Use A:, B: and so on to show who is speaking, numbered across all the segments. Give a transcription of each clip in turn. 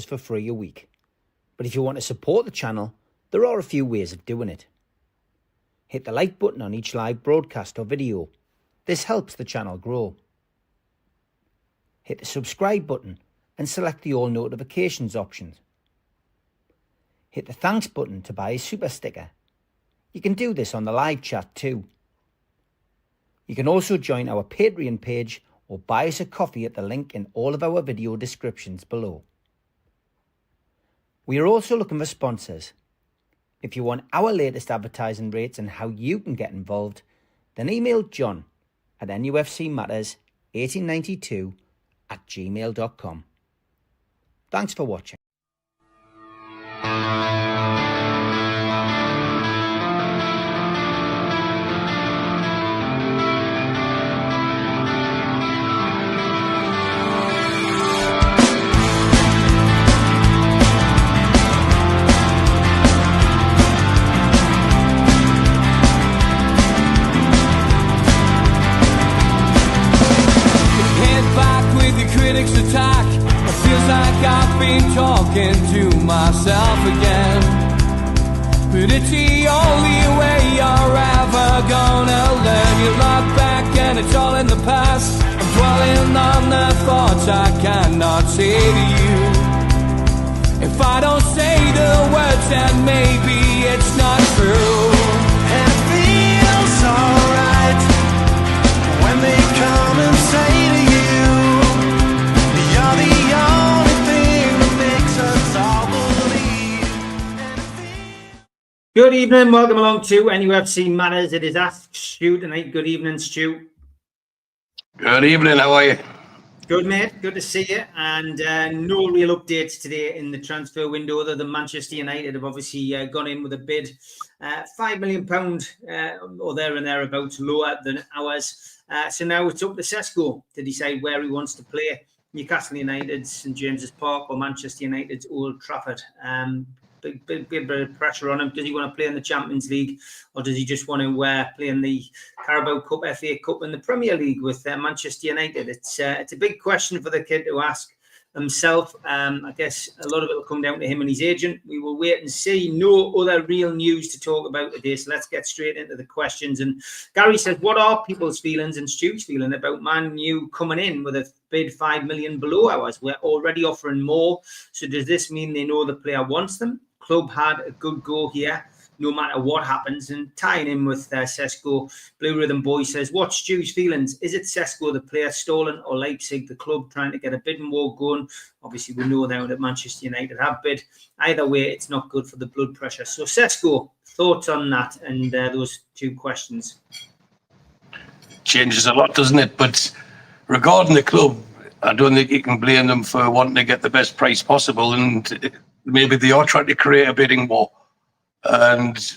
A: for free a week. But if you want to support the channel, there are a few ways of doing it. Hit the like button on each live broadcast or video. This helps the channel grow. Hit the subscribe button and select the all notifications option. Hit the thanks button to buy a super sticker. You can do this on the live chat too. You can also join our Patreon page or buy us a coffee at the link in all of our video descriptions below. We are also looking for sponsors. If you want our latest advertising rates and how you can get involved, then email John at nufcmatterspodcast1892@gmail.com. Thanks for watching.
B: Attack. It feels like I've been talking to myself again, but it's the only way you're ever gonna learn. You look back and it's all in the past. I'm dwelling on the thoughts I cannot say to you. If I don't say the words, then maybe it's not true. And it feels alright when they come and say to you,
A: good evening, welcome along to NUFC Matters. It is Ask Stu tonight. Good evening, Stu.
C: Good evening, how are you?
A: Good, mate. Good to see you. And no real updates today in the transfer window other than Manchester United have obviously gone in with a bid £5 million or there and thereabouts lower than ours. So now it's up to Sesko to decide where he wants to play. Newcastle United, St James's Park or Manchester United's Old Trafford. Big bit of pressure on him. Does he want to play in the Champions League or does he just want to play in the Carabao Cup, FA Cup and the Premier League with Manchester United? It's a big question for the kid to ask himself. I guess a lot of it will come down to him and his agent. We will wait and see. No other real news to talk about today, so let's get straight into the questions. And Gary says, what are people's feelings and Stu's feeling about Man U coming in with a bid $5 million below ours? We're already offering more, so does this mean they know the player wants them? Club had a good go here, no matter what happens. And tying in with Sesko, Blue Rhythm Boy says, what's Stu's feelings? Is it Sesko, the player, stolen, or Leipzig, the club, trying to get a bid war going? Obviously, we know now that Manchester United have bid. Either way, it's not good for the blood pressure. So, Sesko, thoughts on that and those two questions?
C: Changes a lot, doesn't it? But regarding the club, I don't think you can blame them for wanting to get the best price possible. And maybe they are trying to create a bidding war. And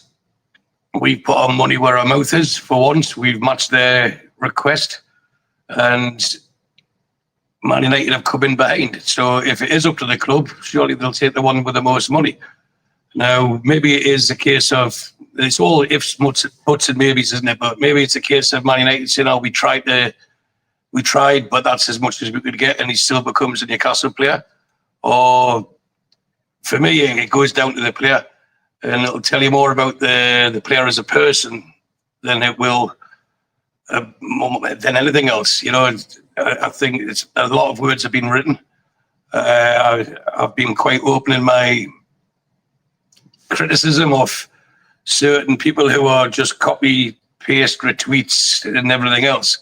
C: we've put our money where our mouth is for once. We've matched their request. And Man United have come in behind. So if it is up to the club, surely they'll take the one with the most money. Now, maybe it is a case of, it's all ifs, buts and maybes, isn't it? But maybe it's a case of Man United saying, oh, we tried, but that's as much as we could get, and he still becomes a Newcastle player. Or for me, it goes down to the player, and it'll tell you more about the player as a person than it will than anything else. You know, I think it's a lot of words have been written. I've been quite open in my criticism of certain people who are just copy, paste, retweets, and everything else.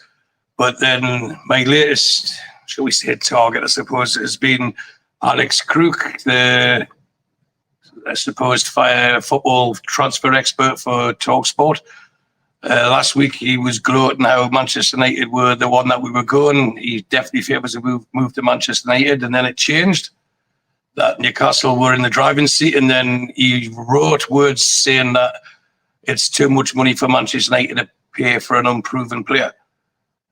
C: But then my latest, shall we say, target, I suppose, has been Alex Crook, the supposed football transfer expert for TalkSport. Last week he was gloating how Manchester United were the one that we were going. He definitely favours a move to Manchester United, and then it changed. That Newcastle were in the driving seat, and then he wrote words saying that it's too much money for Manchester United to pay for an unproven player.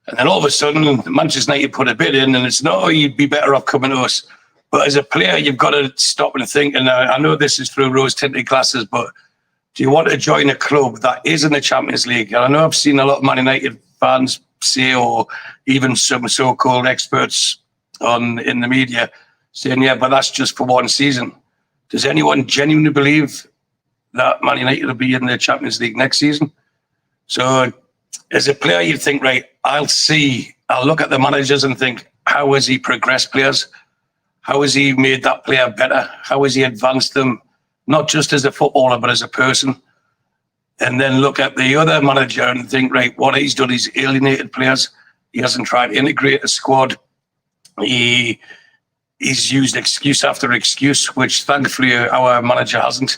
C: And then all of a sudden, Manchester United put a bid in, and it's, no, you'd be better off coming to us. But as a player, you've got to stop and think, and I know this is through rose-tinted glasses, but do you want to join a club that is in the Champions League? And I know I've seen a lot of Man United fans say, or even some so-called experts in the media saying, yeah, but that's just for one season. Does anyone genuinely believe that Man United will be in the Champions League next season? So as a player, you think, right, I'll look at the managers and think, how has he progressed players? How has he made that player better? How has he advanced them, not just as a footballer, but as a person? And then look at the other manager and think, right, what he's done is alienated players. He hasn't tried to integrate a squad. He's used excuse after excuse, which thankfully our manager hasn't.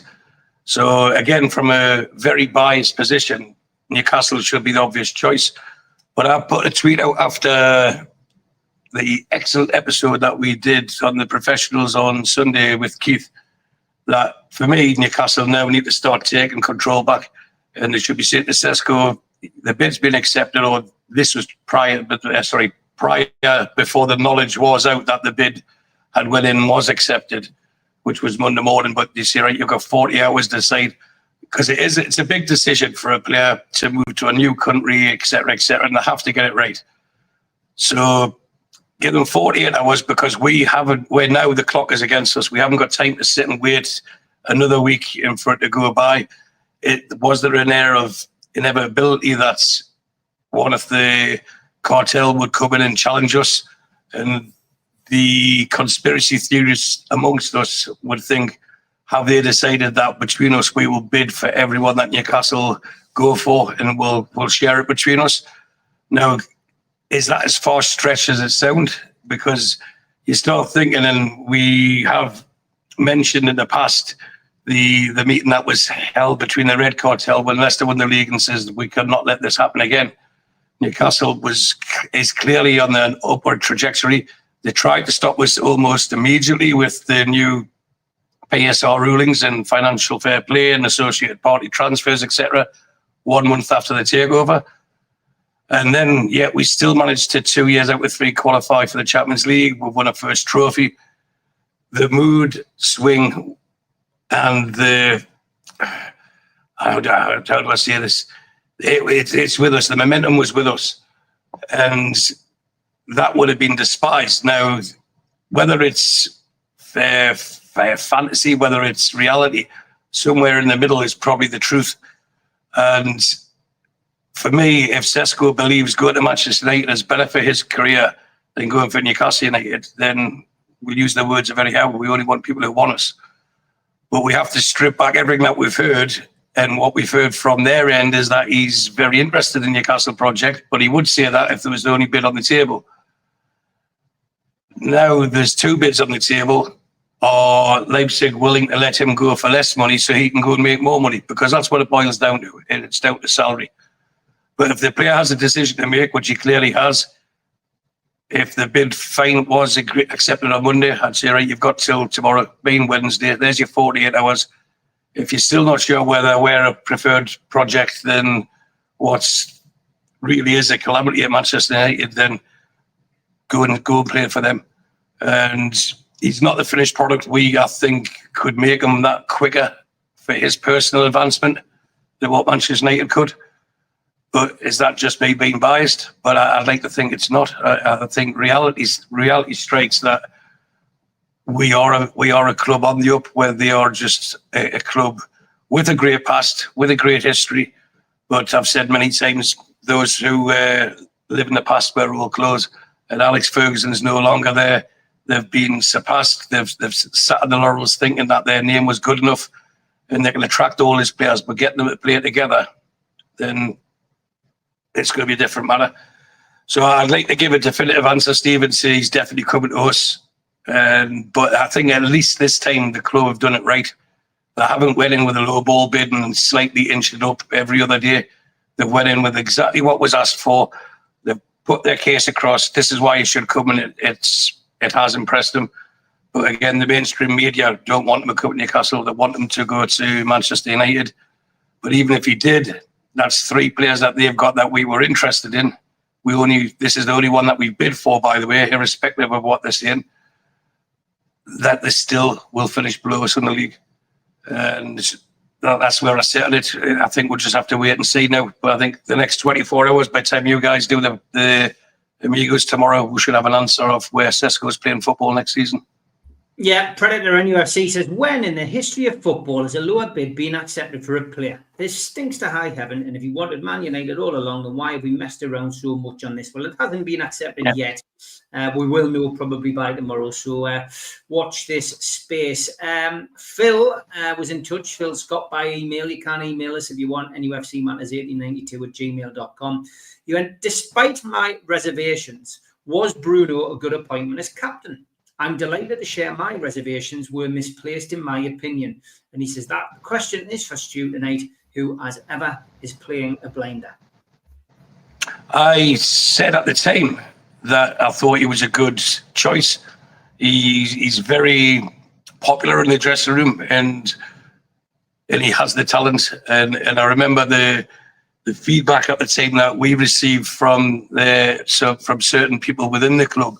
C: So again, from a very biased position, Newcastle should be the obvious choice. But I put a tweet out after the excellent episode that we did on the professionals on Sunday with Keith, that for me, Newcastle now need to start taking control back, and they should be saying to Sesko, the bid's been accepted, or this was prior before the knowledge was out that the bid had went in and was accepted, which was Monday morning. But you see, right, you've got 40 hours to decide, because it's a big decision for a player to move to a new country, etc., and they have to get it right. So give them 48 hours, because we're now, the clock is against us. We haven't got time to sit and wait another week for it to go by. Was there an air of inevitability that one of the cartel would come in and challenge us? And the conspiracy theorists amongst us would think, have they decided that between us we will bid for everyone that Newcastle go for, and we'll share it between us? Now, is that as far stretched as it sounds? Because you start thinking, and we have mentioned in the past the meeting that was held between the Red Cartel when Leicester won the league, and says we cannot let this happen again. Newcastle is clearly on an upward trajectory. They tried to stop us almost immediately with the new PSR rulings and financial fair play and associated party transfers, etc., 1 month after the takeover. And then, yet we still managed to, 2 years out with 3, qualify for the Champions League. We've won our first trophy. The mood swing and how do I say this? It's with us. The momentum was with us. And that would have been despised. Now, whether it's fair fantasy, whether it's reality, somewhere in the middle is probably the truth. And for me, if Sesko believes going to Manchester United is better for his career than going for Newcastle United, then we'll use the words of Eddie Howe, we only want people who want us. But we have to strip back everything that we've heard, and what we've heard from their end is that he's very interested in the Newcastle project, but he would say that if there was the only bid on the table. Now there's 2 bids on the table. Are Leipzig willing to let him go for less money so he can go and make more money? Because that's what it boils down to, and it's down to salary. But if the player has a decision to make, which he clearly has, if the bid fine was accepted on Monday, I'd say, right, you've got till tomorrow, being Wednesday, there's your 48 hours. If you're still not sure whether we're a preferred project, then what's really is a calamity at Manchester United, then go and play for them. And he's not the finished product. I think, could make him that quicker for his personal advancement than what Manchester United could. But is that just me being biased? But I'd like to think it's not. I think reality strikes that we are a club on the up, where they are just a club with a great past, with a great history. But I've said many times, those who live in the past where all close, and Alex Ferguson is no longer there. They've been surpassed. They've sat on the laurels thinking that their name was good enough and they can attract all his players, but getting them to play together, then it's going to be a different matter. So I'd like to give a definitive answer, Steve, and say he's definitely coming to us. But I think at least this time the club have done it right. They haven't went in with a low ball bid and slightly inched it up every other day. They went in with exactly what was asked for. They've put their case across. This is why he should come, and it has impressed them. But again, the mainstream media don't want him to come to Newcastle. They want him to go to Manchester United. But even if he did, that's 3 players that they've got that we were interested in. This is the only one that we bid for, by the way, irrespective of what they're saying, that they still will finish below us in the league. And that's where I sit on it. I think we'll just have to wait and see now. But I think the next 24 hours, by the time you guys do the Amigos tomorrow, we should have an answer of where Sesko is playing football next season.
A: Yeah, Predator NUFC says, when in the history of football has a lower bid been accepted for a player? This stinks to high heaven, and if you wanted Man United all along, then why have we messed around so much on this? Well, it hasn't been accepted yet. We will know probably by tomorrow, so watch this space. Phil was in touch, Phil Scott, by email. You can email us if you want, nufcmatters1892@gmail.com. You went, despite my reservations, was Bruno a good appointment as captain? I'm delighted to share my reservations were misplaced in my opinion. And he says that question is for Stu tonight, who as ever is playing a blinder.
C: I said at the time that I thought he was a good choice. He's very popular in the dressing room and he has the talent. And I remember the feedback at the time that we received from certain people within the club.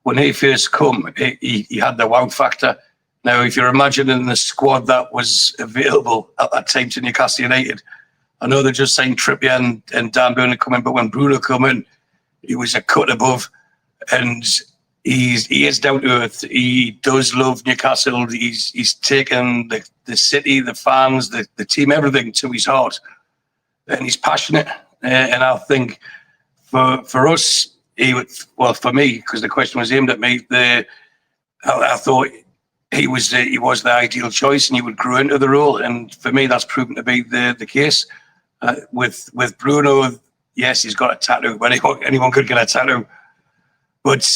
C: When he first come, he had the wow factor. Now, if you're imagining the squad that was available at that time to Newcastle United, I know they just signed Trippier and Dan Burn coming, but when Bruno come in, he was a cut above, and he is down to earth. He does love Newcastle. He's taken the city, the fans, the team, everything to his heart, and he's passionate. And I think for us. For me, because the question was aimed at me, I thought he was the ideal choice and he would grow into the role. And for me, that's proven to be the case. With Bruno, yes, he's got a tattoo, but anyone could get a tattoo. But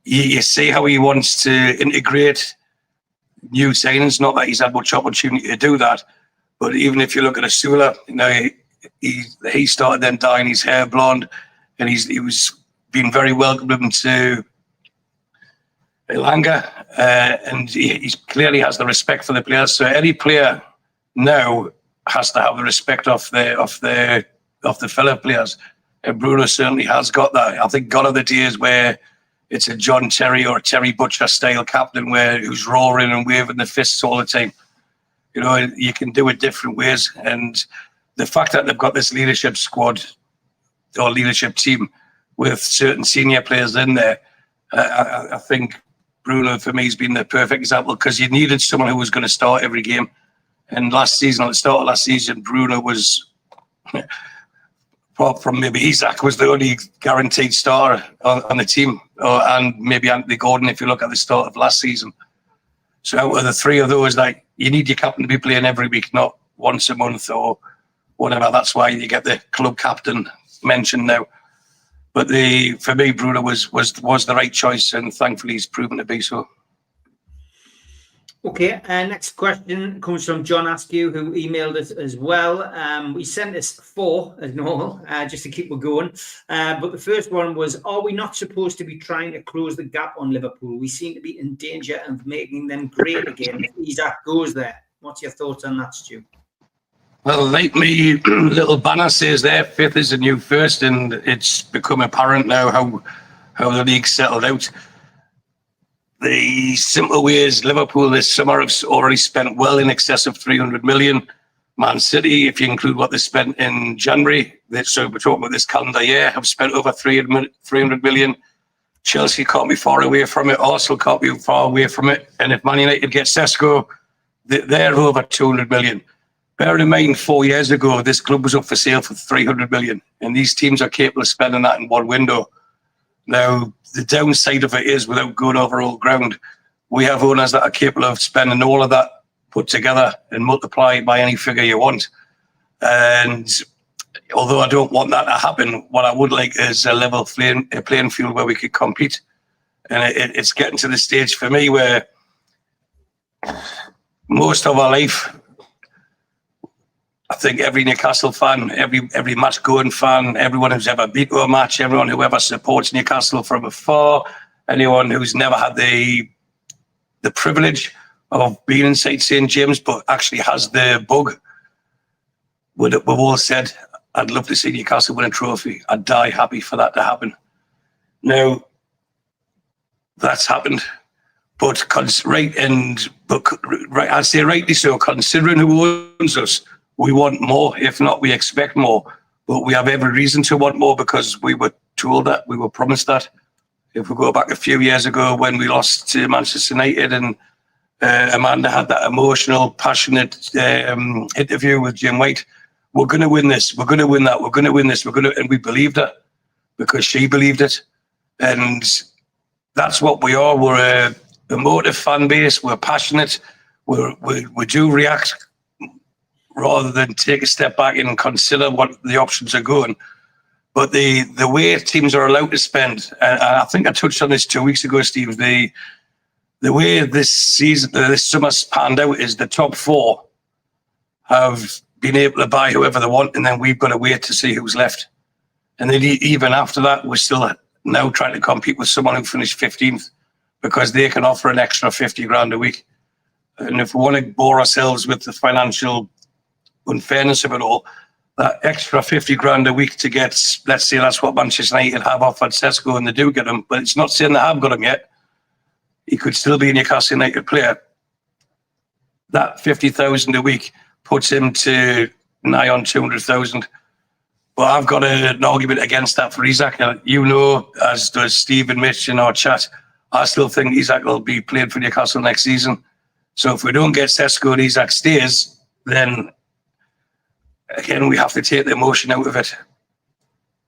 C: you see how he wants to integrate new signings. Not that he's had much opportunity to do that, but even if you look at Asula, he started then dyeing his hair blonde, and he was been very welcome to Elanga, and he clearly has the respect for the players. So any player now has to have the respect of the fellow players, and Bruno certainly has got that. I think gone are the days where it's a John Terry or a Terry Butcher style captain who's roaring and waving the fists all the time. You can do it different ways, and the fact that they've got this leadership squad or leadership team with certain senior players in there, I think Bruno, for me, has been the perfect example, because you needed someone who was going to start every game. And at the start of last season, Bruno was, apart from maybe Isak, was the only guaranteed star on the team, and maybe Anthony Gordon, if you look at the start of last season. So out of the three of those, you need your captain to be playing every week, not once a month or whatever. That's why you get the club captain mentioned now. But for me, Bruno was the right choice, and thankfully he's proven to be so.
A: Okay, next question comes from John Askew, who emailed us as well. We sent us 4 as normal, just to keep it going. But the first one was, are we not supposed to be trying to close the gap on Liverpool? We seem to be in danger of making them great again if Isak goes there. What's your thoughts on that, Stu?
C: Well, like me little banner says there, 5th is a new first, and it's become apparent now how the league settled out. The simple way is Liverpool this summer have already spent well in excess of 300 million. Man City, if you include what they spent in January, so we're talking about this calendar year, have spent over 300 million. Chelsea can't be far away from it. Arsenal can't be far away from it. And if Man United gets Sesko, they're over 200 million. Bear in mind, 4 years ago, this club was up for sale for 300 million, and these teams are capable of spending that in one window. Now, the downside of it is, without going over old ground, we have owners that are capable of spending all of that put together and multiply by any figure you want. And although I don't want that to happen, what I would like is a level playing field where we could compete. And it's getting to the stage for me where most of our life, I think every Newcastle fan, every match-going fan, everyone who's ever been to a match, everyone who ever supports Newcastle from afar, anyone who's never had the privilege of being inside St James but actually has the bug, we've all said, I'd love to see Newcastle win a trophy. I'd die happy for that to happen. Now, that's happened. But I'd say rightly so, considering who owns us, we want more. If not, we expect more. But we have every reason to want more, because we were told that, we were promised that. If we go back a few years ago when we lost to Manchester United and Amanda had that emotional, passionate interview with Jim White. We're going to win this. We're going to win that. We're going to win this. And we believed her because she believed it. And that's what we are. We're a emotive fan base. We're passionate. We do react rather than take a step back and consider what the options are going. But the way teams are allowed to spend, and I think I touched on this 2 weeks ago, Steve, the way this summer's panned out is the top four have been able to buy whoever they want, and then we've got to wait to see who's left. And then even after that, we're still now trying to compete with someone who finished 15th because they can offer an extra 50 grand a week. And if we want to bore ourselves with the financial unfairness of it all, that extra 50 grand a week to get, let's say that's what Manchester United have offered Sesko, and they do get him, but it's not saying they have got him yet. He could still be a Newcastle United player. That 50,000 a week puts him to nigh on 200,000. But I've got an argument against that for Isak. You know, as does Steve and Mitch in our chat, I still think Isak will be playing for Newcastle next season. So if we don't get Sesko and Isak stays, then again, we have to take the emotion out of it.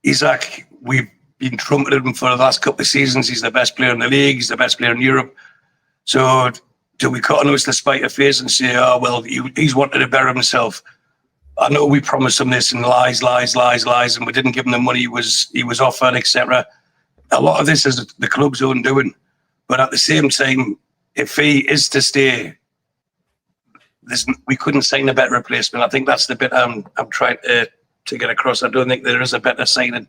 C: Isak, we've been trumpeted him for the last couple of seasons. He's the best player in the league. He's the best player in Europe. So do we cut on us to spite a face and say, oh, well, he's wanted to better himself? I know we promised him this and lies, and we didn't give him the money he was offered, etc. A lot of this is the club's own doing. But at the same time, if he is to stay, we couldn't sign a better replacement. I think that's the bit I'm trying to get across. I don't think there is a better signing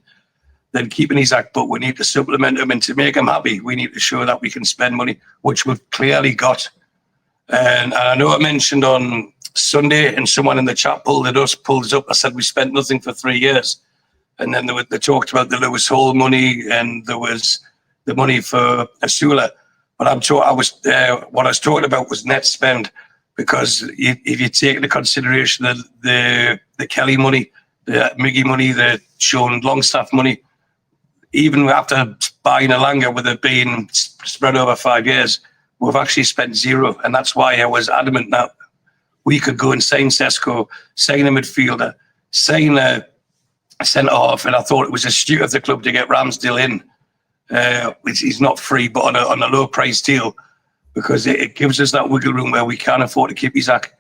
C: than keeping Isak, but we need to supplement him, and to make him happy, we need to show that we can spend money, which we've clearly got. And I know I mentioned on Sunday, and someone in the chat pulled us up. I said we spent nothing for 3 years, and then they talked about the Lewis Hall money, and there was the money for Asula. But what I was talking about was net spend, because if you take into consideration the Kelly money, the Miggy money, the Sean Longstaff money, even after buying Elanga with it being spread over 5 years, we've actually spent zero. And that's why I was adamant that we could go and sign Sesko, sign a midfielder, sign a centre-half. And I thought it was astute of the club to get Ramsdale in. He's not free, but on a low-price deal, because it gives us that wiggle room where we can afford to keep Isak.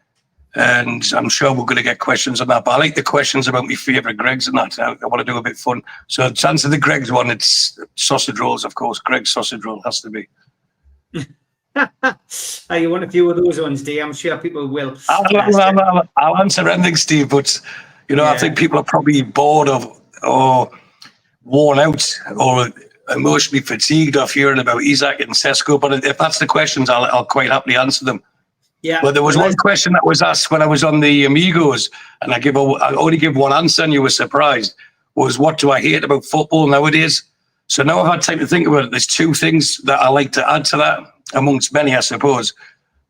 C: And I'm sure we're going to get questions on that. But I like the questions about my favourite Greggs and that. I want to do a bit fun. So to answer the Greggs one, it's sausage rolls, of course. Greggs sausage roll has to be.
A: You want a few of those ones, D? I'm sure people will.
C: I'll answer anything, Steve. But, I think people are probably bored of or worn out or emotionally fatigued of hearing about Isak and Sesko. But if that's the questions, I'll quite happily answer them.
A: Yeah.
C: But there was one question that was asked when I was on the Amigos, and I only give one answer, and you were surprised, was what do I hate about football nowadays? So now I've had time to think about it. There's two things that I like to add to that, amongst many, I suppose.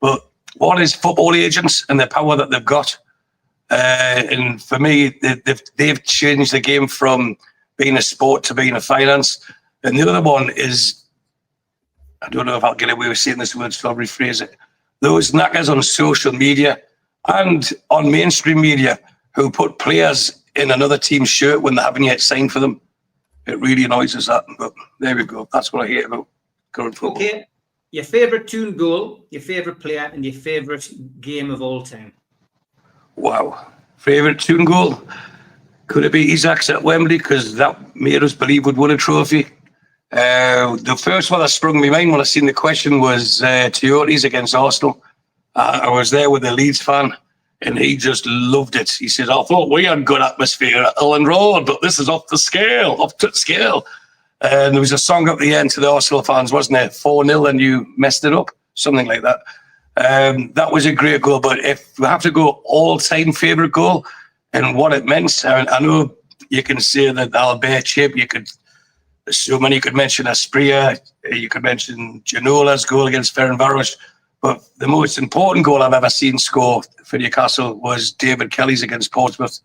C: But one is football agents and the power that they've got. And for me, they've changed the game from being a sport to being a finance. And the other one is, I don't know if I'll get away with saying this word, so I'll rephrase it. Those knackers on social media and on mainstream media who put players in another team's shirt when they haven't yet signed for them. It really annoys us that. But there we go. That's what I hate about current football. Okay.
A: Your favourite Toon goal, your favourite player, and your favourite game of all time.
C: Wow. Favourite Toon goal? Could it be Isak's at Wembley? Because that made us believe we'd won a trophy. The first one that sprung my mind when I seen the question was Toyotes against Arsenal. I was there with a Leeds fan, and he just loved it. He said, I thought we had good atmosphere at Elland Road, but this is off to scale. And there was a song at the end to the Arsenal fans, wasn't there? 4-0 and you messed it up, something like that. That was a great goal, but if we have to go all-time favourite goal and what it meant, I know you can say that Albert Chip, so many, you could mention Asprilla, you could mention Janola's goal against Ferencváros, but the most important goal I've ever seen score for Newcastle was David Kelly's against Portsmouth,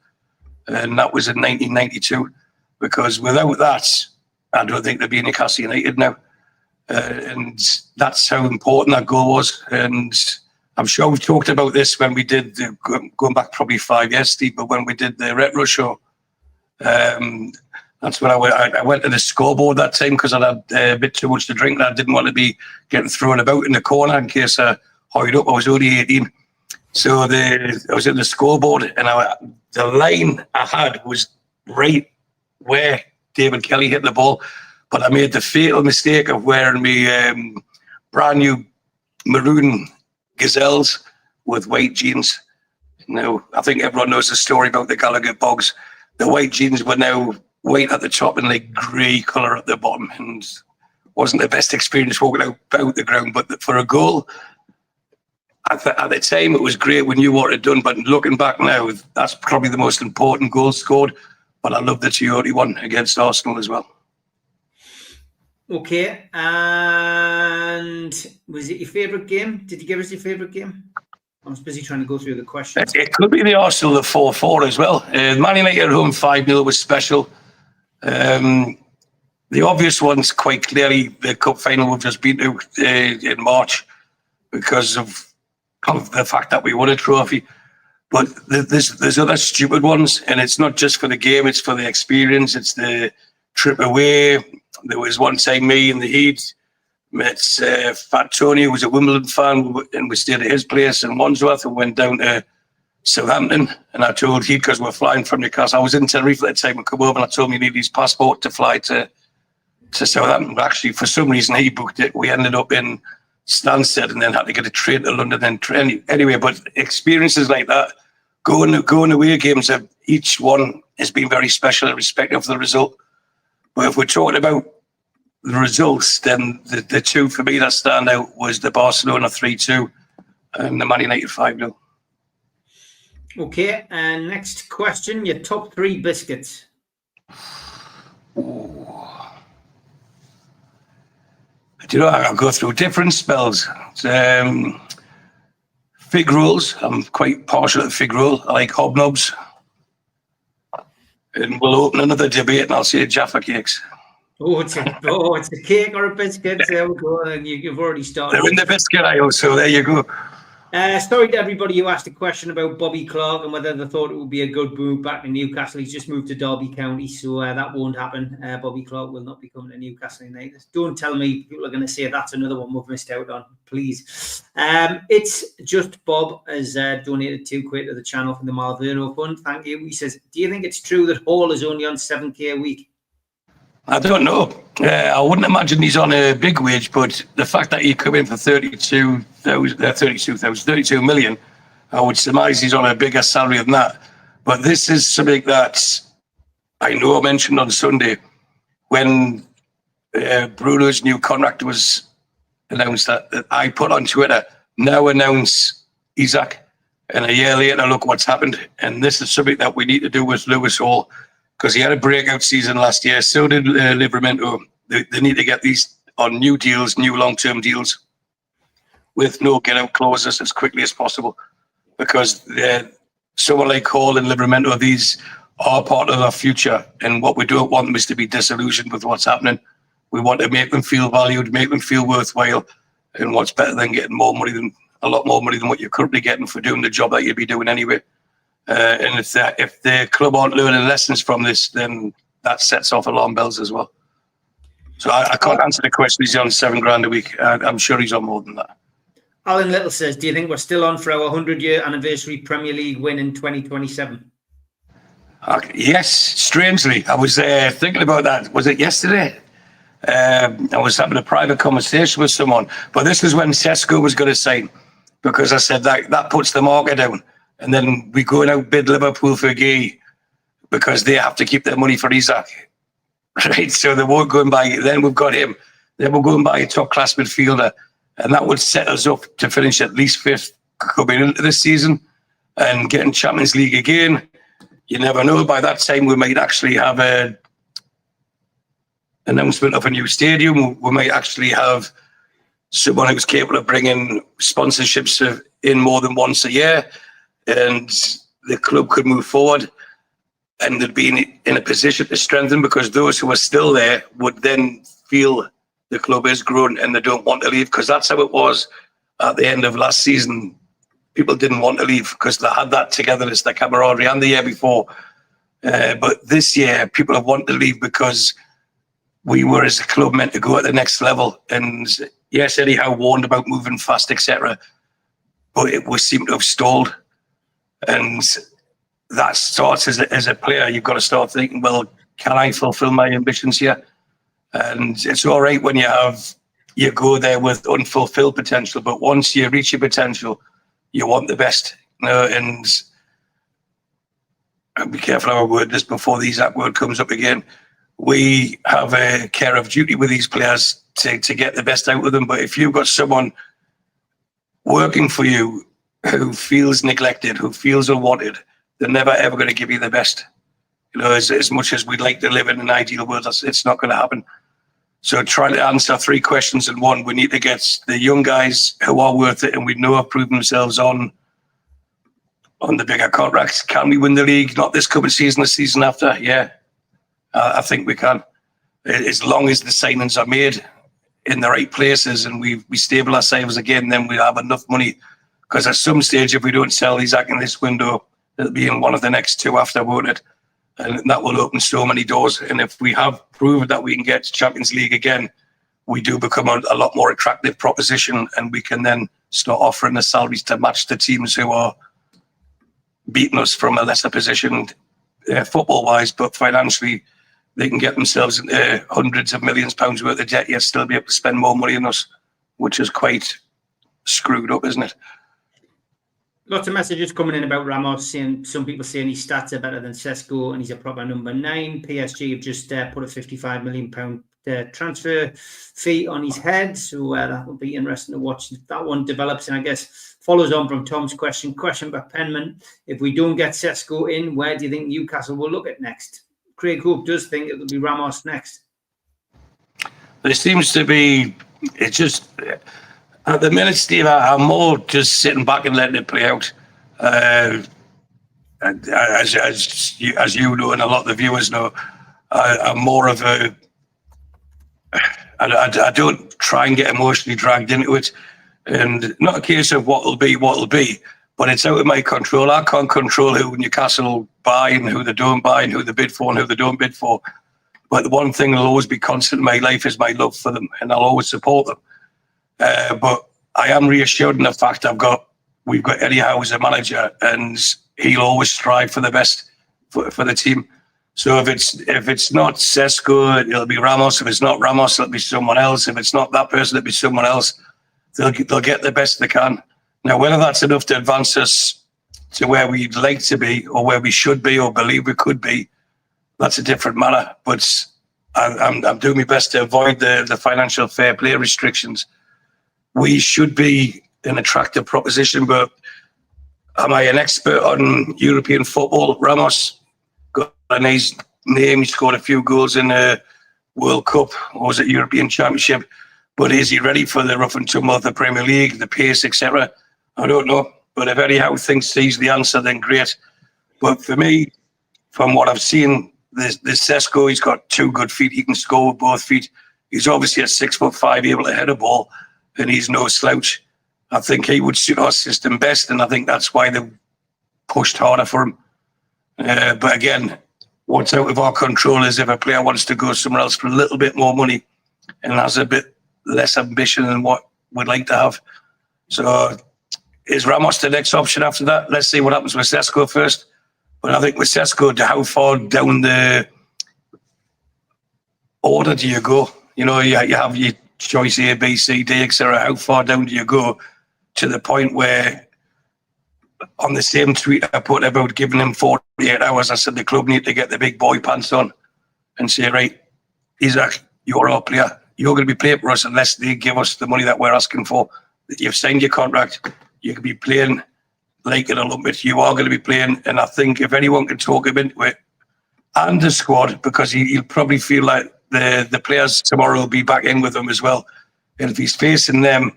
C: and that was in 1992, because without that, I don't think there'd be Newcastle United now. and that's how important that goal was. And I'm sure we've talked about this when we did, going back probably 5 years, Steve, but when we did the retro show, that's when I went to the scoreboard that time because I had a bit too much to drink and I didn't want to be getting thrown about in the corner in case I hurried up. I was only 18. So I was in the scoreboard and the line I had was right where David Kelly hit the ball. But I made the fatal mistake of wearing me brand new maroon Gazelles with white jeans. Now, I think everyone knows the story about the Gallagher Bogs. The white jeans were now white at the top and like grey colour at the bottom. And wasn't the best experience walking out the ground. But for a goal, at the time, it was great. We knew what it had done. But looking back now, that's probably the most important goal scored. But I love the Toyota one against Arsenal as well.
A: Okay, and was it your favourite game? Did you give us your favourite game? I was busy trying to go through the questions.
C: It could be the Arsenal, the 4-4 as well. Man United at home 5-0 was special. The obvious one's quite clearly the cup final we've just been to in March because of the fact that we won a trophy. But there's other stupid ones, and it's not just for the game, it's for the experience, it's the trip away. There was one time me in the heat met Fat Tony, who was a Wimbledon fan, and we stayed at his place in Wandsworth and went down to Southampton. And I told Heath, because we're flying from Newcastle, I was in Tenerife at the time, and come over and I told him he needed his passport to fly to Southampton. But actually, for some reason, he booked it. We ended up in Stansted and then had to get a train to London. Anyway, but experiences like that, going away games, each one has been very special, irrespective of the result. But if we're talking about the results, then the two for me that stand out was the Barcelona 3-2 and the Man United 5-0.
A: Okay, and next question, your top 3 biscuits.
C: Ooh. Do you know, I'll go through different spells. Fig rolls, I'm quite partial to fig roll. I like hobnobs. And we'll open another debate and I'll say Jaffa cakes.
A: It's a cake or a biscuit. There we go. And you've already started.
C: They're in the biscuit aisle, so there you go.
A: Sorry to everybody who asked a question about Bobby Clark and whether they thought it would be a good move back to Newcastle. He's just moved to Derby County, so that won't happen. Bobby Clark will not be coming to Newcastle United. Don't tell me people are going to say that's another one we've missed out on, please. It's just Bob has donated £2 to the channel from the Malverno Fund. Thank you. He says, do you think it's true that Hall is only on 7k a week?
C: I don't know. I wouldn't imagine he's on a big wage, but the fact that he come in for 32 million, I would surmise he's on a bigger salary than that. But this is something that I know I mentioned on Sunday when Bruno's new contract was announced that I put on Twitter, now announce Isaac. And a year later, look what's happened. And this is something that we need to do with Lewis Hall, because he had a breakout season last year. So did Livramento. They need to get these on new deals, new long-term deals with no get-out clauses as quickly as possible, because someone like Hall and Livramento, these are part of our future. And what we don't want them is to be disillusioned with what's happening. We want to make them feel valued, make them feel worthwhile. And what's better than getting a lot more money than what you're currently getting for doing the job that you'd be doing anyway. And if the club aren't learning lessons from this, then that sets off alarm bells as well. So I can't answer the question. He's on $7,000 a week. I'm sure he's on more than that.
A: Alan Little says, do you think we're still on for our 100-year anniversary Premier League win in 2027?
C: Yes, strangely. I was thinking about that. Was it yesterday? I was having a private conversation with someone. But this is when Sesko was going to sign, because I said that puts the market down. And then we go and outbid Liverpool for Gay because they have to keep their money for Isaac. Right? So they won't go and buy it. Then we've got him. Then we'll go and buy a top-class midfielder. And that would set us up to finish at least 5th coming into this season and getting Champions League again. You never know. By that time, we might actually have an announcement of a new stadium. We might actually have someone who's capable of bringing sponsorships in more than once a year. And the club could move forward and they'd be in a position to strengthen, because those who are still there would then feel the club is growing and they don't want to leave, because that's how it was at the end of last season. People didn't want to leave because they had that togetherness, the camaraderie, and the year before. But this year, people have wanted to leave because we were, as a club, meant to go at the next level. And yes, Eddie Howe warned about moving fast, etc., but it was seemed to have stalled. And that starts as a player. You've got to start thinking, well, can I fulfill my ambitions here? And it's all right when you go there with unfulfilled potential, but once you reach your potential, you want the best. And be careful how I word this before the exact word comes up again. We have a care of duty with these players to get the best out of them. But if you've got someone working for you who feels neglected, who feels unwanted, they're never ever going to give you the best. As much as we'd like to live in an ideal world, it's not going to happen. So trying to answer 3 questions in one, we need to get the young guys who are worth it and we know have proven themselves on the bigger contracts. Can we win the league? Not this coming season, the season after? Yeah, I think we can. As long as the signings are made in the right places and we stable ourselves again, then we have enough money. Because at some stage, if we don't sell Isaac in this window, it'll be in one of the next 2 after, won't it? And that will open so many doors. And if we have proved that we can get to Champions League again, we do become a lot more attractive proposition, and we can then start offering the salaries to match the teams who are beating us from a lesser position football-wise, but financially they can get themselves into hundreds of millions of pounds worth of debt, yet still be able to spend more money on us, which is quite screwed up, isn't it?
A: Lots of messages coming in about Ramos, saying some people saying his stats are better than Sesko and he's a proper number 9. PSG have just put a £55 million transfer fee on his head, so that will be interesting to watch if that one develops. And I guess follows on from Tom's question by Penman. If we don't get Sesko in, where do you think Newcastle will look at next? Craig Hope does think it will be Ramos next.
C: There seems to be, it's just... At the minute, Steve, I'm more just sitting back and letting it play out. As you know, and a lot of the viewers know, I'm more of a... I don't try and get emotionally dragged into it. And not a case of what'll be, but it's out of my control. I can't control who Newcastle buy and who they don't buy and who they bid for and who they don't bid for. But the one thing that'll always be constant in my life is my love for them, and I'll always support them. But I am reassured in the fact we've got Eddie Howe as a manager, and he'll always strive for the best for the team. So if it's not Sesko, it'll be Ramos. If it's not Ramos, it'll be someone else. If it's not that person, it'll be someone else. They'll get the best they can. Now, whether that's enough to advance us to where we'd like to be, or where we should be, or believe we could be, that's a different matter. But I'm doing my best to avoid the financial fair play restrictions. We should be an attractive proposition, but am I an expert on European football? Ramos got a nice name. He scored a few goals in the World Cup, or was it European Championship? But is he ready for the rough and tumble of the Premier League, the pace, etc.? I don't know. But if Eddie Howe thinks he's the answer, then great. But for me, from what I've seen, this Sesko, he's got 2 good feet. He can score with both feet. He's obviously at 6'5", able to head a ball, and he's no slouch. I think he would suit our system best, and I think that's why they've pushed harder for him. But again, what's out of our control is if a player wants to go somewhere else for a little bit more money and has a bit less ambition than what we'd like to have. So is Ramos the next option after that? Let's see what happens with Sesko first. But I think with Sesko, how far down the order do you go? You know, you have your choice A, B, C, D, etc. How far down do you go to the point where, on the same tweet I put about giving him 48 hours, I said the club need to get the big boy pants on and say, right, Isaac, you're our player. You're going to be playing for us unless they give us the money that we're asking for. You've signed your contract. You can be playing like it a little bit. You are going to be playing. And I think if anyone can talk him into it, and the squad, because he'll probably feel like the players tomorrow will be back in with him as well. And if he's facing them,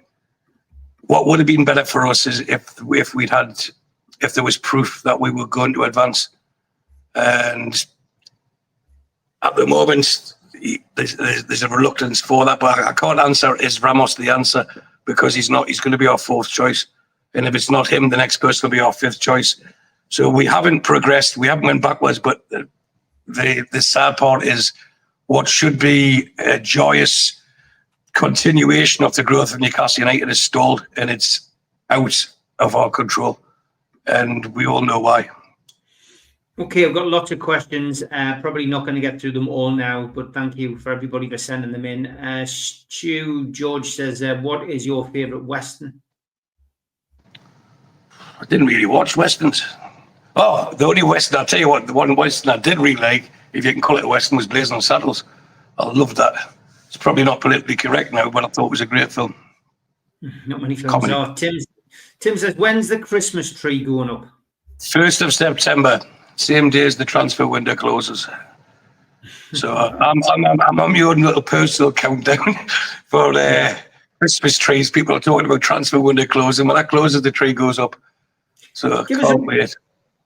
C: what would have been better for us is if there was proof that we were going to advance. And at the moment, there's a reluctance for that. But I can't answer, is Ramos the answer? Because he's not. He's going to be our fourth choice. And if it's not him, the next person will be our fifth choice. So we haven't progressed. We haven't went backwards. But the sad part is what should be a joyous continuation of the growth of Newcastle United is stalled, and it's out of our control. And we all know why.
A: Okay, I've got lots of questions. Probably not going to get through them all now, but thank you for everybody for sending them in. Stu George says, what is your favourite Western?
C: I didn't really watch Westerns. Oh, the only Western, I'll tell you what, the one Western I did really like, if you can call it a Western, was Blazing Saddles. I loved that. It's probably not politically correct now, but I thought it was a great film.
A: Not many films are. Tim says, when's the Christmas tree going up?
C: 1st of September. Same day as the transfer window closes. So I'm on my own little personal countdown for Christmas trees. People are talking about transfer window closing. When that closes, the tree goes up. So can't wait.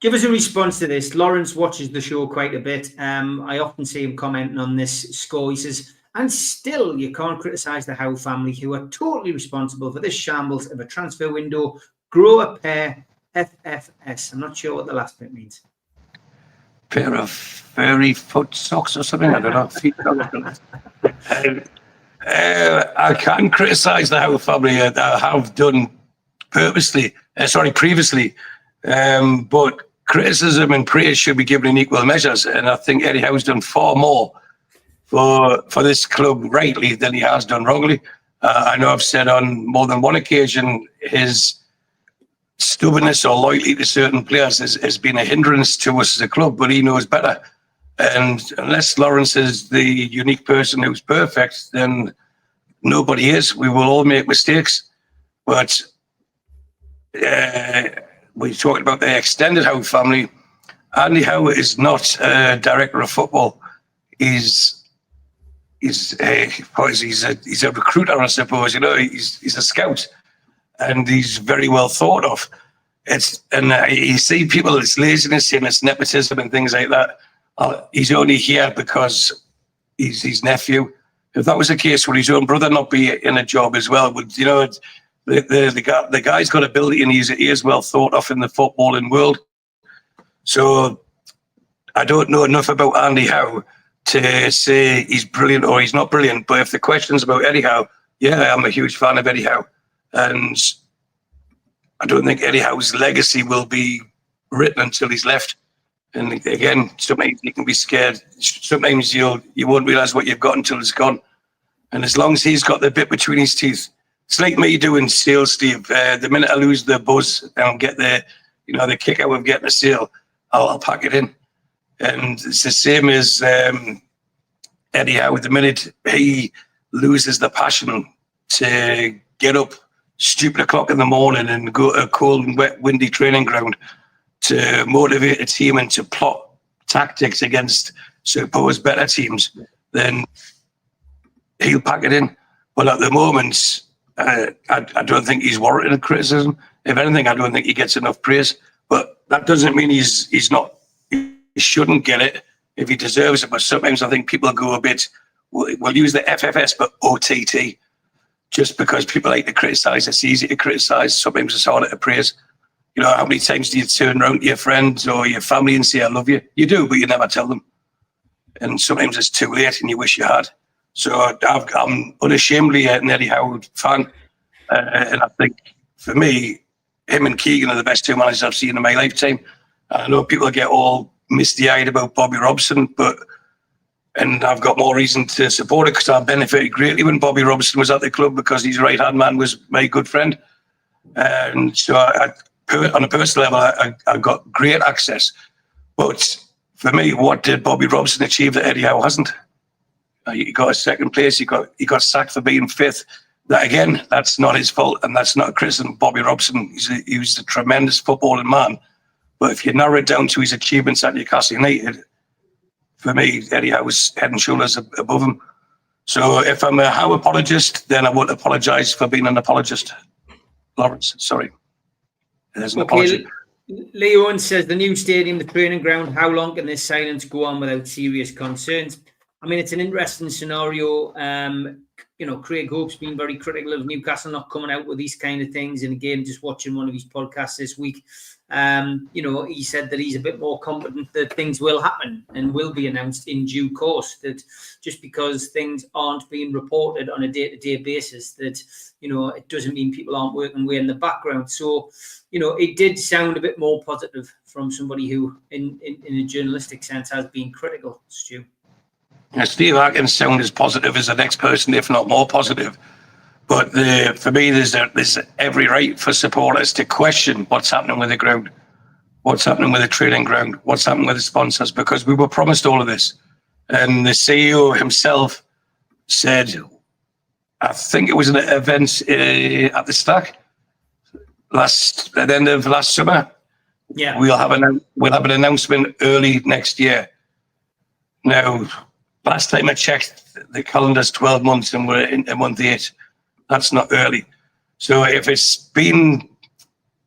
A: Give us a response to this. Lawrence watches the show quite a bit. I often see him commenting on this score. He says, and still you can't criticise the Howe family, who are totally responsible for this shambles of a transfer window. Grow a pair, FFS. I'm not sure what the last bit means.
C: Pair of furry foot socks or something, I don't know. I can't criticise the Howe family. I have done previously, but criticism and praise should be given in equal measures, and I think Eddie Howe's done far more for this club rightly than he has done wrongly. I know I've said on more than one occasion his stubbornness or loyalty to certain players has been a hindrance to us as a club, but he knows better. And unless Lawrence is the unique person who's perfect, then nobody is. We will all make mistakes. But we talked about the extended Howe family. Andy Howe is not a director of football. He's a recruiter, I suppose. You know, he's a scout. And he's very well thought of. You see people, it's laziness and it's nepotism and things like that. He's only here because he's his nephew. If that was the case, would his own brother not be in a job as well? Would, you know, the guy's got ability and he is well thought of in the footballing world. So I don't know enough about Andy Howe to say he's brilliant or he's not brilliant. But if the question's about Eddie Howe, yeah, I'm a huge fan of Eddie Howe. And I don't think Eddie Howe's legacy will be written until he's left. And again, sometimes you can be scared. Sometimes you won't realise what you've got until it's gone. And as long as he's got the bit between his teeth, it's like me doing sales, Steve. The minute I lose the buzz and get the kick out of getting a sale, I'll pack it in. And it's the same as Eddie Howe. The minute he loses the passion to get up stupid o'clock in the morning and go to a cold and wet, windy training ground to motivate a team and to plot tactics against supposed better teams, then he'll pack it in. But at the moment, I don't think he's warranted a criticism. If anything, I don't think he gets enough praise. But that doesn't mean he shouldn't get it if he deserves it. But sometimes I think people go a bit, we'll use the FFS, but OTT. Just because people like to criticise, it's easy to criticise. Sometimes it's harder to praise. You know, how many times do you turn around to your friends or your family and say, I love you? You do, but you never tell them. And sometimes it's too late and you wish you had. So I'm unashamedly an Eddie Howe fan. And I think, for me, him and Keegan are the best two managers I've seen in my lifetime. I know people get all misty-eyed about Bobby Robson, and I've got more reason to support it because I benefited greatly when Bobby Robson was at the club because his right-hand man was my good friend. And so on a personal level, I got great access. But for me, what did Bobby Robson achieve that Eddie Howe hasn't? He got a second place. He got sacked for being fifth. That again, that's not his fault, and that's not a criticism of Bobby Robson. He was a tremendous footballing man. But if you narrow it down to his achievements at Newcastle United, for me, Eddie Howe was head and shoulders above him. So if I'm a Howe apologist, then I won't apologise for being an apologist. Lawrence, sorry. There's an apology.
A: Leon says, the new stadium, the training ground, how long can this silence go on without serious concerns? I mean, it's an interesting scenario. Craig Hope's been very critical of Newcastle not coming out with these kind of things. And again, just watching one of his podcasts this week, he said that he's a bit more confident that things will happen and will be announced in due course. That just because things aren't being reported on a day-to-day basis, that, it doesn't mean people aren't working away in the background. So, it did sound a bit more positive from somebody who, in a journalistic sense, has been critical, Stu.
C: Yeah, Steve, I can sound as positive as the next person, if not more positive. But for me, there's every right for supporters to question what's happening with the ground, what's happening with the training ground, what's happening with the sponsors, because we were promised all of this. And the CEO himself said, I think it was an event at the Stack at the end of last summer.
A: Yeah,
C: we'll have an announcement early next year. Now, last time I checked, the calendar's 12 months and we're in month 8. That's not early. So if it's been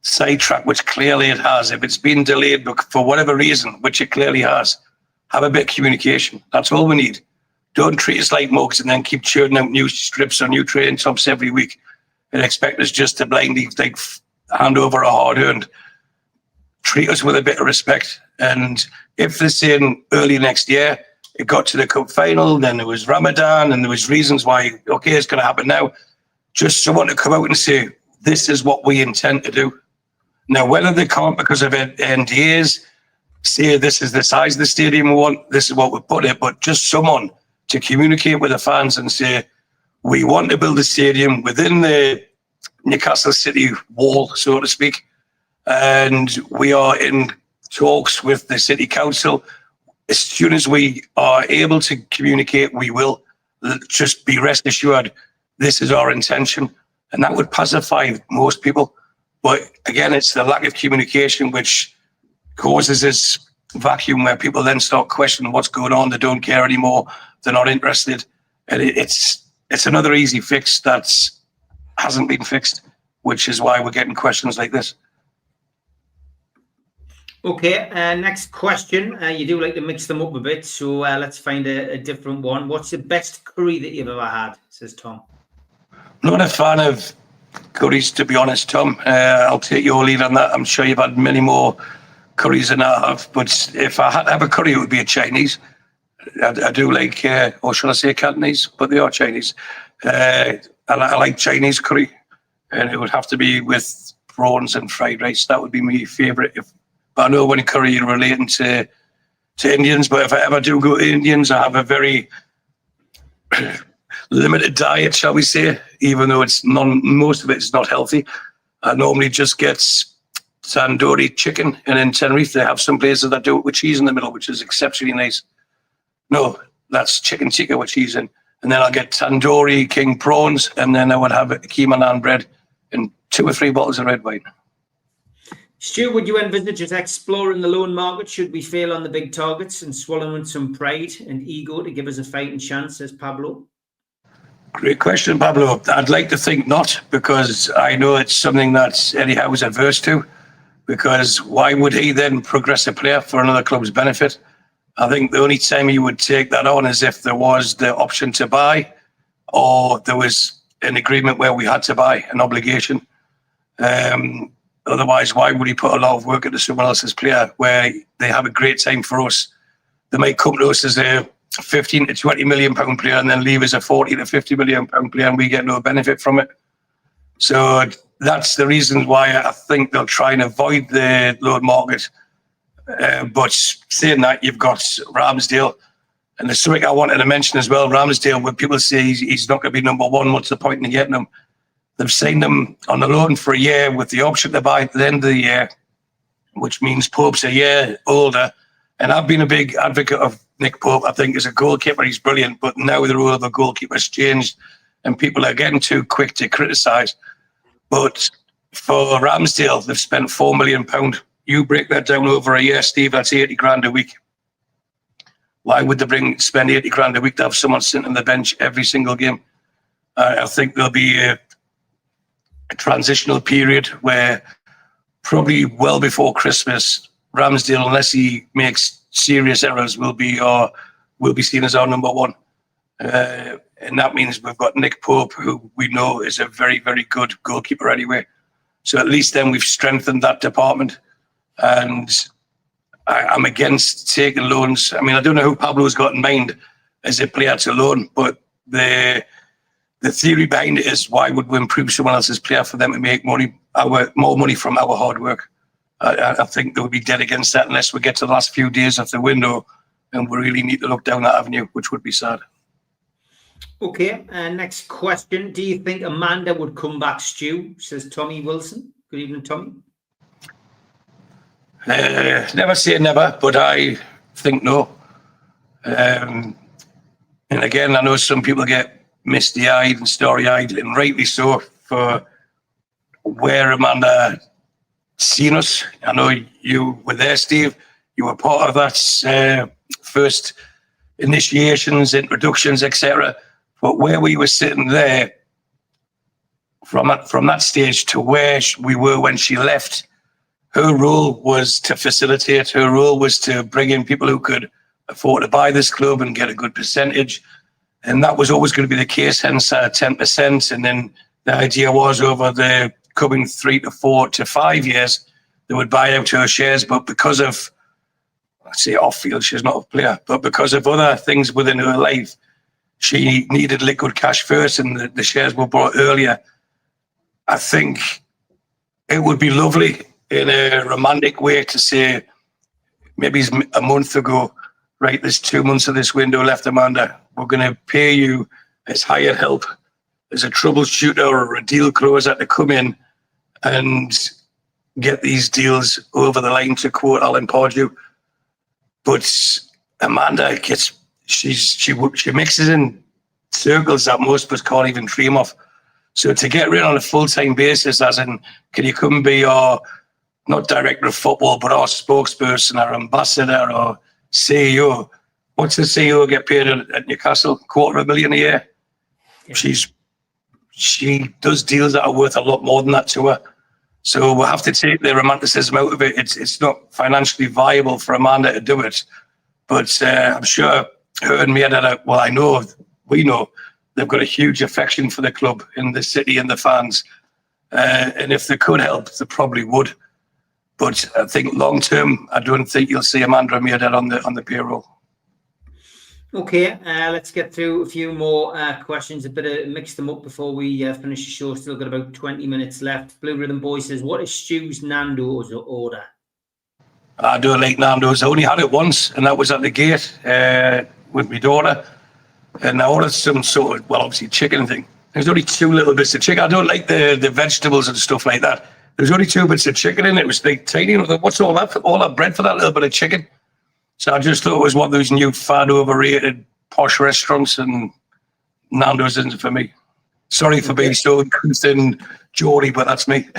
C: sidetracked, which clearly it has, if it's been delayed for whatever reason, which it clearly has, have a bit of communication. That's all we need. Don't treat us like mugs and then keep churning out new strips or new training tops every week and expect us just to blindly hand over a hard-earned. Treat us with a bit of respect. And if they're saying early next year, it got to the cup final, then there was Ramadan, and there was reasons why, okay, it's going to happen now. Just someone to come out and say, this is what we intend to do. Now, whether they can't because of NDAs, say this is the size of the stadium we want, this is what we put it, but just someone to communicate with the fans and say, we want to build a stadium within the Newcastle City wall, so to speak, and we are in talks with the City Council. As soon as we are able to communicate, we will. Just be rest assured, this is our intention. And that would pacify most people. But again, it's the lack of communication which causes this vacuum where people then start questioning what's going on. They don't care anymore. They're not interested. And it's another easy fix that hasn't been fixed, which is why we're getting questions like this.
A: Okay, next question. You do like to mix them up a bit, so let's find a different one. What's the best curry that you've ever had, says Tom?
C: Not a fan of curries, to be honest, Tom. I'll take your lead on that. I'm sure you've had many more curries than I have, but if I had to have a curry, it would be a Chinese. I do like, or should I say Cantonese, but they are Chinese. I like Chinese curry, and it would have to be with prawns and fried rice. That would be my favourite. But I know when curry you're relating to Indians, but if I ever do go to Indians, I have a very limited diet, shall we say, even though most of it is not healthy. I normally just get tandoori chicken, and in Tenerife they have some places that do it with cheese in the middle, which is exceptionally nice. No, that's chicken tikka with cheese in. And then I'll get tandoori king prawns, and then I would have a keema naan bread and 2 or 3 bottles of red wine.
A: Stu, would you envisage us exploring the loan market should we fail on the big targets and swallowing some pride and ego to give us a fighting chance, says Pablo?
C: Great question, Pablo. I'd like to think not, because I know it's something that Eddie Howe's adverse to, because why would he then progress a player for another club's benefit? I think the only time he would take that on is if there was the option to buy or there was an agreement where we had to buy, an obligation. Otherwise, why would he put a lot of work into someone else's player where they have a great time for us? They might come to us as a 15 to 20 million pound player and then leave as a 40 to 50 million pound player and we get no benefit from it. So that's the reason why I think they'll try and avoid the loan market. But saying that, you've got Ramsdale. And there's something I wanted to mention as well. Ramsdale, when people say he's not going to be number one, what's the point in getting him? They've signed him on a loan for a year with the option to buy at the end of the year, which means Pope's a year older. And I've been a big advocate of Nick Pope. I think as a goalkeeper, he's brilliant. But now the role of a goalkeeper has changed and people are getting too quick to criticise. But for Ramsdale, they've spent £4 million. You break that down over a year, Steve, that's 80 grand a week. Why would they spend 80 grand a week to have someone sitting on the bench every single game? I think there'll be a transitional period where probably well before Christmas, Ramsdale, unless he makes serious errors, will be our will be seen as our number one. And that means we've got Nick Pope, who we know is a very, very good goalkeeper anyway. So at least then we've strengthened that department. And I'm against taking loans. I mean, I don't know who Pablo's got in mind as a player to loan, but the theory behind it is, why would we improve someone else's player for them to make more money from our hard work? I think they would be dead against that unless we get to the last few days of the window and we really need to look down that avenue, which would be sad.
A: Okay, next question. Do you think Amanda would come back, Stu? Says Tommy Wilson. Good evening, Tommy.
C: Never say never, but I think no. And again, I know some people get misty-eyed and starry-eyed, and rightly so, for where Amanda seen us. I know you were there, Steve. You were part of that first initiations, introductions, etc. But where we were sitting there, from that stage to where we were when she left, her role was to facilitate. Her role was to bring in people who could afford to buy this club and get a good percentage. And that was always going to be the case, hence 10%. And then the idea was, over the coming 3 to 4 to 5 years, they would buy out her shares. But because of, let's say off-field, she's not a player, but because of other things within her life, she needed liquid cash first, and the shares were bought earlier. I think it would be lovely in a romantic way to say, maybe a month ago, right, there's 2 months of this window left, Amanda. We're going to pay you as hired help, as a troubleshooter or a deal closer, to come in and get these deals over the line, to quote Alan Pardew. But Amanda gets, she mixes in circles that most of us can't even dream of. So to get rid on a full-time basis, as in, can you come and be our, not director of football, but our spokesperson, our ambassador, or CEO? What's the CEO get paid at Newcastle? $250,000 a year. Yeah. She does deals that are worth a lot more than that to her. So we'll have to take the romanticism out of it. It's not financially viable for Amanda to do it. But I'm sure her and me, we know they've got a huge affection for the club and the city and the fans. And if they could help, they probably would. But I think long term, I don't think you'll see Amanda Meredith on the payroll.
A: Okay, let's get through a few more questions. A bit of mix them up before we finish the show. Still got about 20 minutes left. Blue Rhythm Boy says, what is Stu's Nando's order?
C: I don't like Nando's. I only had it once, and that was at the gate with my daughter. And I ordered some sort of, obviously chicken thing. There's only 2 little bits of chicken. I don't like the vegetables and stuff like that. There's only 2 bits of chicken in it. It was like tiny. What's all that? All that bread for that little bit of chicken? So I just thought it was one of those new fad, overrated, posh restaurants, and Nando's isn't for me. Sorry for being so thin, Geordie, but that's me.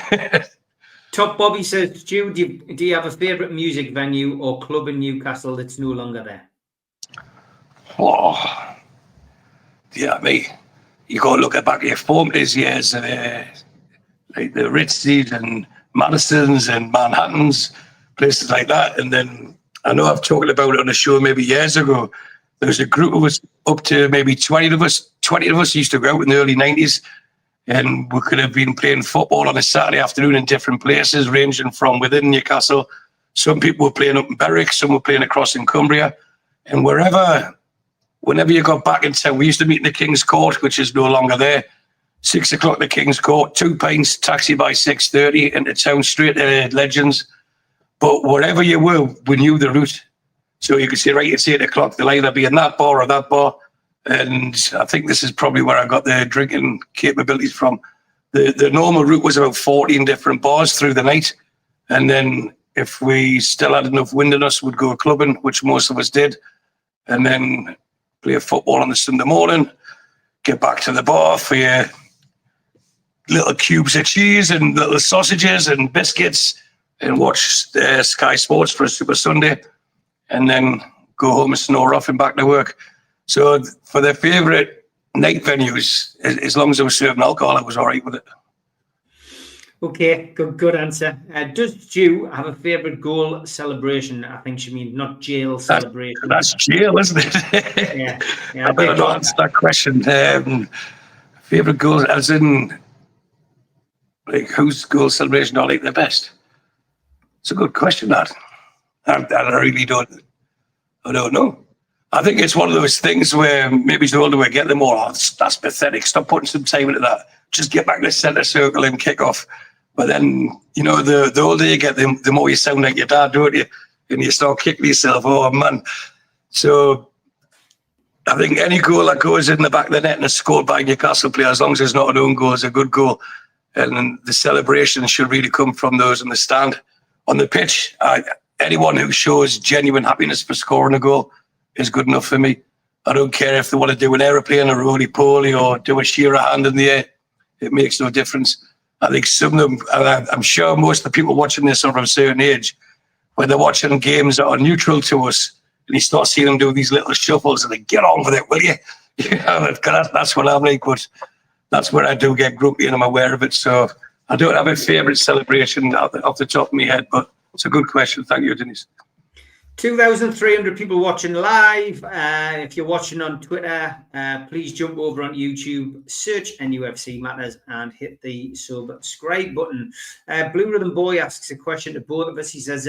A: Top Bobby says, Stu, do you have a favourite music venue or club in Newcastle that's no longer there?
C: Oh, yeah, me. You got to look back at your formative years, like the Ritzies and Madisons and Manhattans, places like that. And then I know I've talked about it on a show maybe years ago. There was a group of us, up to maybe 20 of us. 20 of us used to go out in the early 90s, and we could have been playing football on a Saturday afternoon in different places, ranging from within Newcastle. Some people were playing up in Berwick, some were playing across in Cumbria. And whenever you got back in town, we used to meet in the King's Court, which is no longer there. 6 o'clock the King's Court, 2 pints, taxi by 6:30 into town, straight to Legends. But wherever you were, we knew the route. So you could say, right, it's 8 o'clock, they'll either be in that bar or that bar. And I think this is probably where I got the drinking capabilities from. The normal route was about 14 different bars through the night. And then if we still had enough wind in us, we'd go clubbing, which most of us did. And then play football on the Sunday morning, get back to the bar for your little cubes of cheese and little sausages and biscuits, and watch Sky Sports for a Super Sunday, and then go home and snore off and back to work. So for their favourite night venues, as long as they were serving alcohol, I was all right with it.
A: Okay, good answer. Does Stu have a favourite goal celebration? I think she means not jail celebration.
C: That's jail, isn't it?
A: Yeah.
C: I better not answer that question. Favourite goals, as in, like, whose goal celebration are like the best? It's a good question, that. I really don't know. I think it's one of those things where maybe the older we get, the more, that's pathetic. Stop putting some time into that. Just get back to the centre circle and kick off. But then, you know, the older you get, the more you sound like your dad, don't you? And you start kicking yourself, oh, man. So I think any goal that goes in the back of the net and is scored by a Newcastle player, as long as it's not an own goal, is a good goal. And the celebration should really come from those in the stand. On the pitch, anyone who shows genuine happiness for scoring a goal is good enough for me. I don't care if they want to do an aeroplane, a roly-poly, or do a sheer hand in the air. It makes no difference. I think some of them, I'm sure most of the people watching this are of a certain age, when they're watching games that are neutral to us, and you start seeing them do these little shuffles, and they get on with it, will you? That's what I'm like, but that's where I do get grumpy, and I'm aware of it. So I don't have a favourite celebration off the top of my head, but it's a good question. Thank you, Denise.
A: 2,300 people watching live. If you're watching on Twitter, please jump over on YouTube, search NUFC Matters, and hit the subscribe button. Blue Rhythm Boy asks a question to both of us. He says,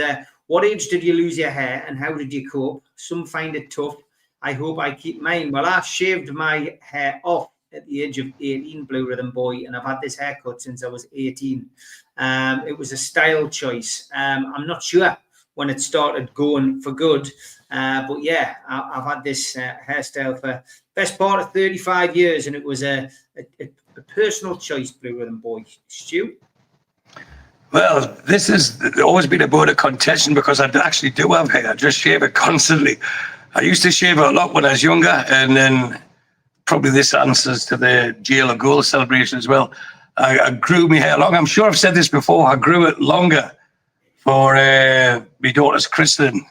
A: what age did you lose your hair and how did you cope? Some find it tough. I hope I keep mine. Well, I shaved my hair off at the age of 18, Blue Rhythm Boy, and I've had this haircut since I was 18. It was a style choice. I'm not sure when it started going for good. But yeah, I've had this hairstyle for best part of 35 years, and it was a personal choice, Blue Rhythm Boy. Stu?
C: Well, this has always been a bone of contention because I actually do have hair. I just shave it constantly. I used to shave it a lot when I was younger, and then probably this answers to the jail or goal celebration as well. I grew my hair long. I'm sure I've said this before. I grew it longer for my daughter's christening,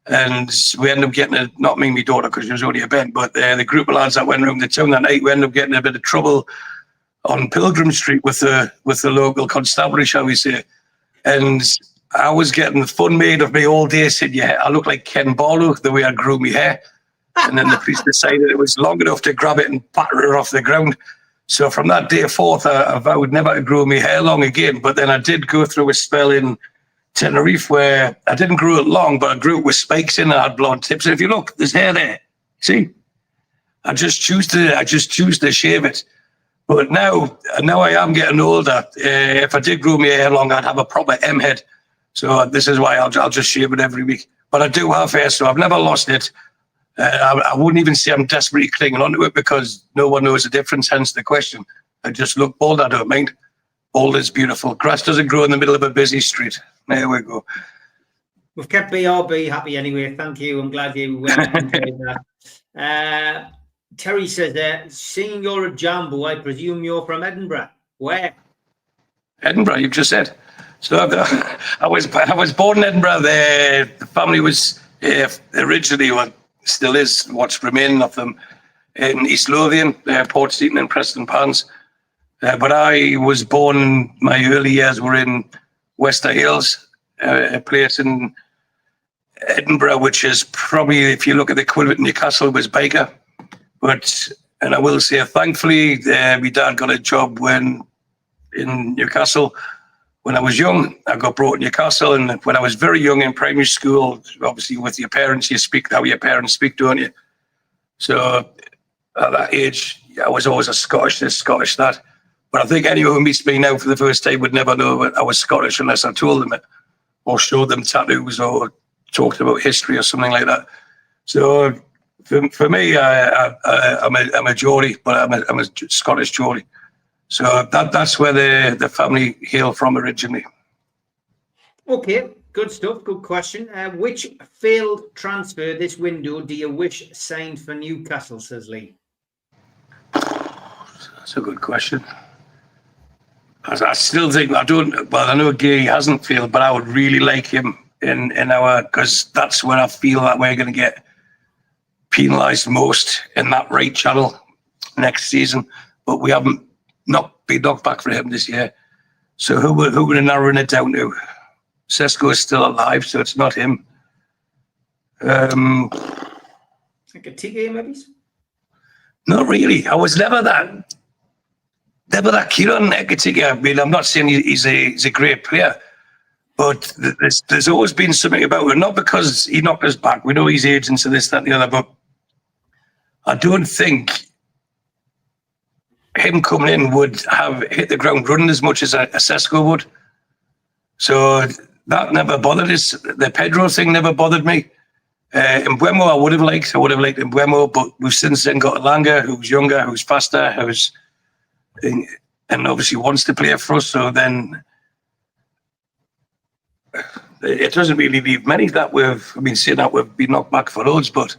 C: and we ended up getting it, not me and my daughter because she was only a bit, but the group of lads that went around the town that night, we ended up getting a bit of trouble on Pilgrim Street with the local constabulary, shall we say. And I was getting fun made of me all day, saying, yeah, I look like Ken Barlow the way I grew my hair. And then the police decided it was long enough to grab it and batter it off the ground. So from that day forth, I vowed never to grow my hair long again. But then I did go through a spell in Tenerife where I didn't grow it long, but I grew it with spikes in and I had blonde tips. And if you look, there's hair there. See? I just choose to shave it. But now I am getting older. If I did grow my hair long, I'd have a proper M head. So this is why I'll just shave it every week. But I do have hair, so I've never lost it. I wouldn't even say I'm desperately clinging onto it because no one knows the difference, hence the question. I just look bald, I don't mind. Bald is beautiful. Grass doesn't grow in the middle of a busy street. There we go.
A: We've kept BRB happy anyway. Thank you. I'm glad you enjoyed that. Terry says, seeing you're a Jambo, I presume you're from Edinburgh. Where?
C: Edinburgh, you've just said. So I was born in Edinburgh. The family was originally, well, still is, what's remaining of them, in East Lothian, Port Seaton and Preston Pans. But I was born, my early years were in Wester Hales, a place in Edinburgh, which is probably, if you look at the equivalent, Newcastle was bigger. And I will say, thankfully, my dad got a job in Newcastle. When I was young, I got brought to Newcastle, and when I was very young in primary school, obviously with your parents, you speak how your parents speak, don't you? So at that age, I was always a Scottish this, Scottish that. But I think anyone who meets me now for the first time would never know I was Scottish unless I told them it, or showed them tattoos, or talked about history or something like that. So for me, I'm a Geordie, but I'm a Scottish Geordie. So that's where the family hail from originally.
A: Okay, good stuff. Good question. Which failed transfer this window do you wish signed for Newcastle, says Lee?
C: That's a good question. I still think, I know Gay hasn't failed, but I would really like him in our, because that's where I feel that we're going to get penalised most, in that right channel next season. But we haven't not been knocked back for him this year. So who would I narrowing it down to? Sesko is still alive, so it's not him.
A: Like a TK, maybe?
C: Not really. I was never that keen on Ekitike. I mean, I'm not saying he's a great player, but there's always been something about him. Not because he knocked us back. We know he's agents and this, that, and the other, but I don't think him coming in would have hit the ground running as much as a Sesko would. So that never bothered us. The Pedro thing never bothered me. Mbeumo I would have liked Mbeumo, but we've since then got Elanga, who's younger, who's faster, and obviously wants to play for us. So then it doesn't really leave many that we've been knocked back for loads. But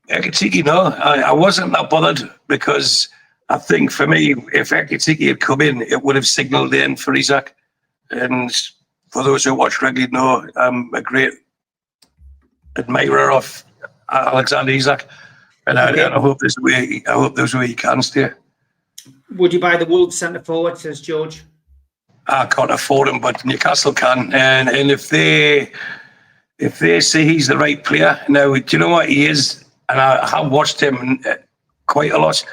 C: Ekitike, no, I wasn't that bothered, because I think for me, if Ekitike had come in, it would have signalled the end for Isak. And for those who watch regularly know, I'm a great admirer of Alexander Isak, and I hope there's a way he can stay.
A: Would you buy the Wolves centre forward, says George?
C: I can't afford him, but Newcastle can, and if they say he's the right player, now do you know what he is? And I have watched him quite a lot.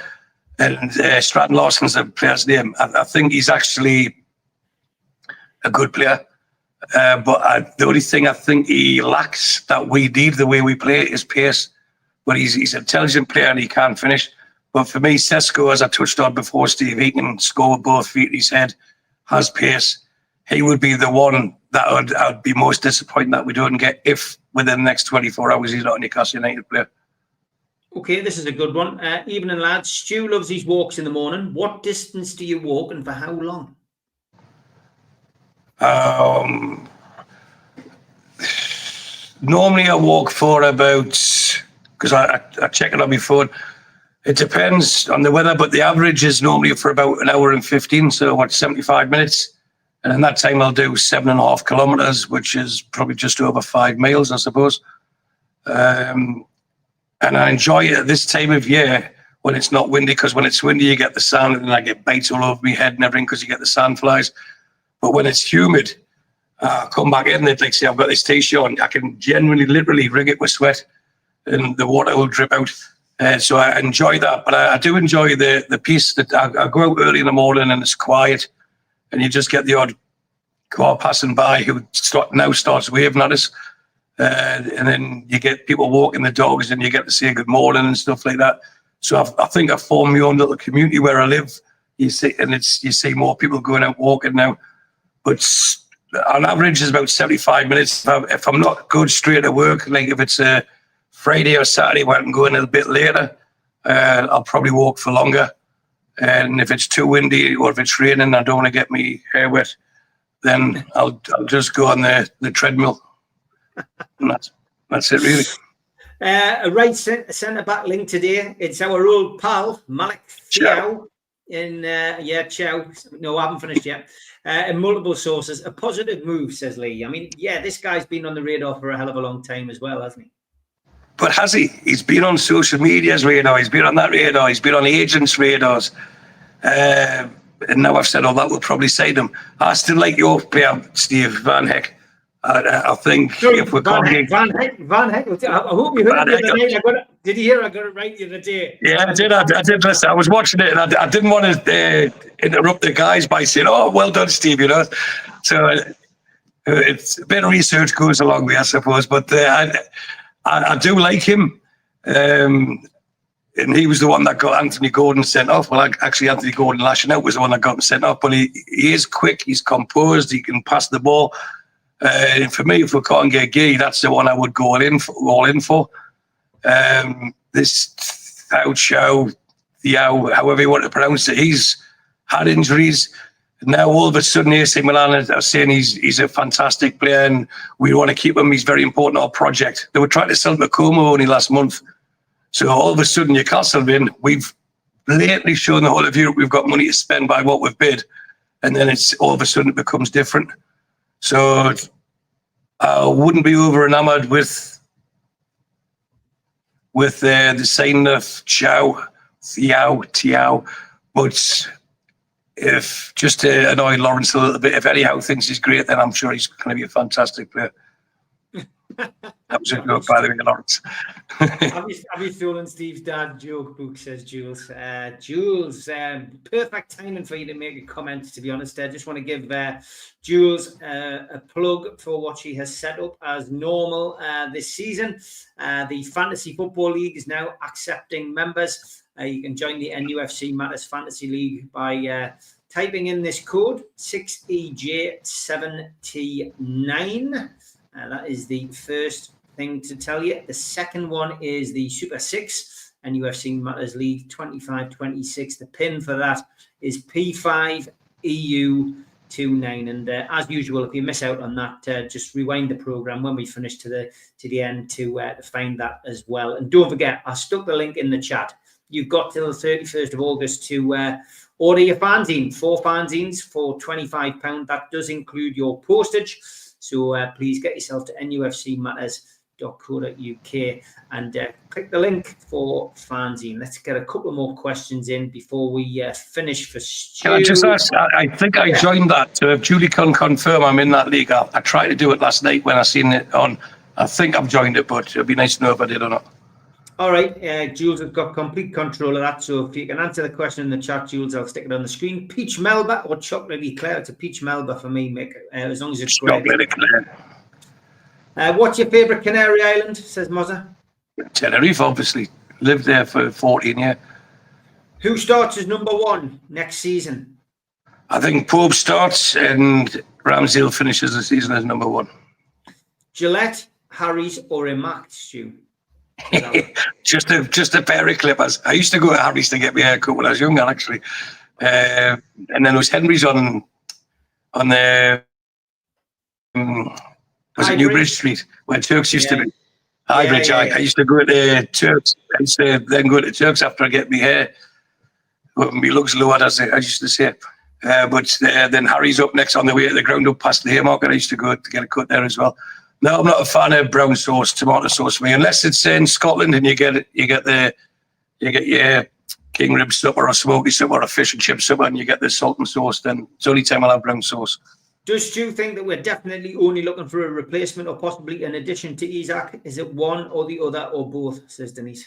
C: And Stratton Lawson's the player's name. I think he's actually a good player. But the only thing I think he lacks that we need the way we play is pace. But he's an intelligent player and he can finish. But for me, Sesko, as I touched on before, Steve, he can score with both feet in his head, has pace. He would be the one that I'd be most disappointed that we don't get if within the next 24 hours he's not a Newcastle United player. Okay,
A: this is a good one. Evening, lads. Stu loves his walks in the morning. What distance do you walk and for how long?
C: Normally I walk for about, because I check it on my phone, it depends on the weather, but the average is normally for about an hour and 15, so 75 minutes. And in that time I'll do 7.5 kilometres, which is probably just over 5 miles, I suppose. And I enjoy it at this time of year when it's not windy, because when it's windy you get the sand and I get bites all over my head and everything because you get the sand flies. But when it's humid, I come back in, they'd like say, I've got this t-shirt on, I can genuinely, literally wring it with sweat and the water will drip out. So I enjoy that. But I do enjoy the piece that I go out early in the morning and it's quiet and you just get the odd car passing by who now starts waving at us. And then you get people walking the dogs and you get to say good morning and stuff like that. So I think I've formed my own little community where I live. You see more people going out walking now. But on average, it's about 75 minutes. If I'm not going straight to work, like if it's a Friday or Saturday where I'm going a bit later, I'll probably walk for longer. And if it's too windy or if it's raining, I don't want to get my hair wet, then I'll just go on the treadmill. And that's it, really.
A: A right centre-back link today. It's our old pal, Malik Thiaw. Chow. No, I haven't finished yet. In multiple sources, a positive move, says Lee. I mean, yeah, this guy's been on the radar for a hell of a long time as well, hasn't he?
C: But has he? He's been on social media's radar. He's been on that radar. He's been on agents' radars. And now I've said all that, we'll probably say them. I still like your player, Steve Van Heck. I think if we're
A: Van Heck. I hope you heard it the other day. Did you hear I got it right the other day?
C: Yeah, I did. I did listen. I was watching it, and I didn't want to interrupt the guys by saying, "Oh, well done, Steve." You know, so it's a bit of research goes a long way, I suppose. But I do like him, and he was the one that got Anthony Gordon sent off. Well, actually, Anthony Gordon lashing out was the one that got him sent off. But he is quick. He's composed. He can pass the ball. For me, if we can't get Gay, that's the one I would go all in for. This Thiaw, however you want to pronounce it, he's had injuries. Now all of a sudden AC Milan are saying he's a fantastic player and we want to keep him. He's very important to our project. They were trying to sell Macomo only last month. So all of a sudden Newcastle we've lately shown the whole of Europe we've got money to spend by what we've bid. And then it's all of a sudden it becomes different. So I wouldn't be over enamoured with the sign of Thiaw, but if just to annoy Lawrence a little bit, if anyhow thinks he's great, then I'm sure he's going to be a fantastic player. That was a joke, by the way, Lawrence.
A: Have you stolen Steve's dad joke book, says Jules. Jules, perfect timing for you to make a comment, to be honest. I just want to give Jules a plug for what she has set up as normal this season. The Fantasy Football League is now accepting members. You can join the NUFC Matters Fantasy League by typing in this code, 6EJ7T9. That is the first thing to tell you. The second one is the Super 6 NUFC Matters League 25-26. The pin for that is P5EU29. And as usual, if you miss out on that, just rewind the program when we finish to the end to find that as well. And don't forget, I stuck the link in the chat. You've got till the 31st of August to order your fanzine. 4 fanzines for £25. That does include your postage. So please get yourself to nufcmatterspodcast.co.uk and click the link for fanzine. Let's get a couple more questions in before we finish for Stu.
C: Can I just ask? I think I joined that. So if Julie can confirm I'm in that league, I tried to do it last night when I seen it on. I think I've joined it, but it'd be nice to know if I did or not.
A: All right, Jules has got complete control of that. So if you can answer the question in the chat, Jules, I'll stick it on the screen. Peach Melba or chocolate eclair? It's a peach Melba for me, Mick, as long as it's great.
C: Chocolate eclair.
A: What's your favourite Canary Island, says Mozza?
C: Tenerife, obviously. Lived there for 14 years.
A: Who starts as number 1 next season?
C: I think Pope starts and Ramsdale finishes the season as number 1.
A: Gillette, Harry's or Emact, Stu?
C: just a pair of clippers. I used to go to Harry's to get my hair cut when I was younger, actually. And then there was Henry's on the was it New Bridge Street where Turks used to be. High Bridge. I used to go to Turks. I used to then go to Turks after I get my hair. Well, my looks lowered, as I used to say. But then Harry's up next on the way to the ground up past the Haymarket. I used to go to get a cut there as well. No, I'm not a fan of brown sauce, tomato sauce for me. Unless it's in Scotland and you get your king rib supper or smoky supper or a fish and chip supper and you get the salt and sauce, then it's the only time I'll have brown sauce.
A: Does Stu think that we're definitely only looking for a replacement or possibly an addition to Isaac? Is it one or the other or both, says Denise?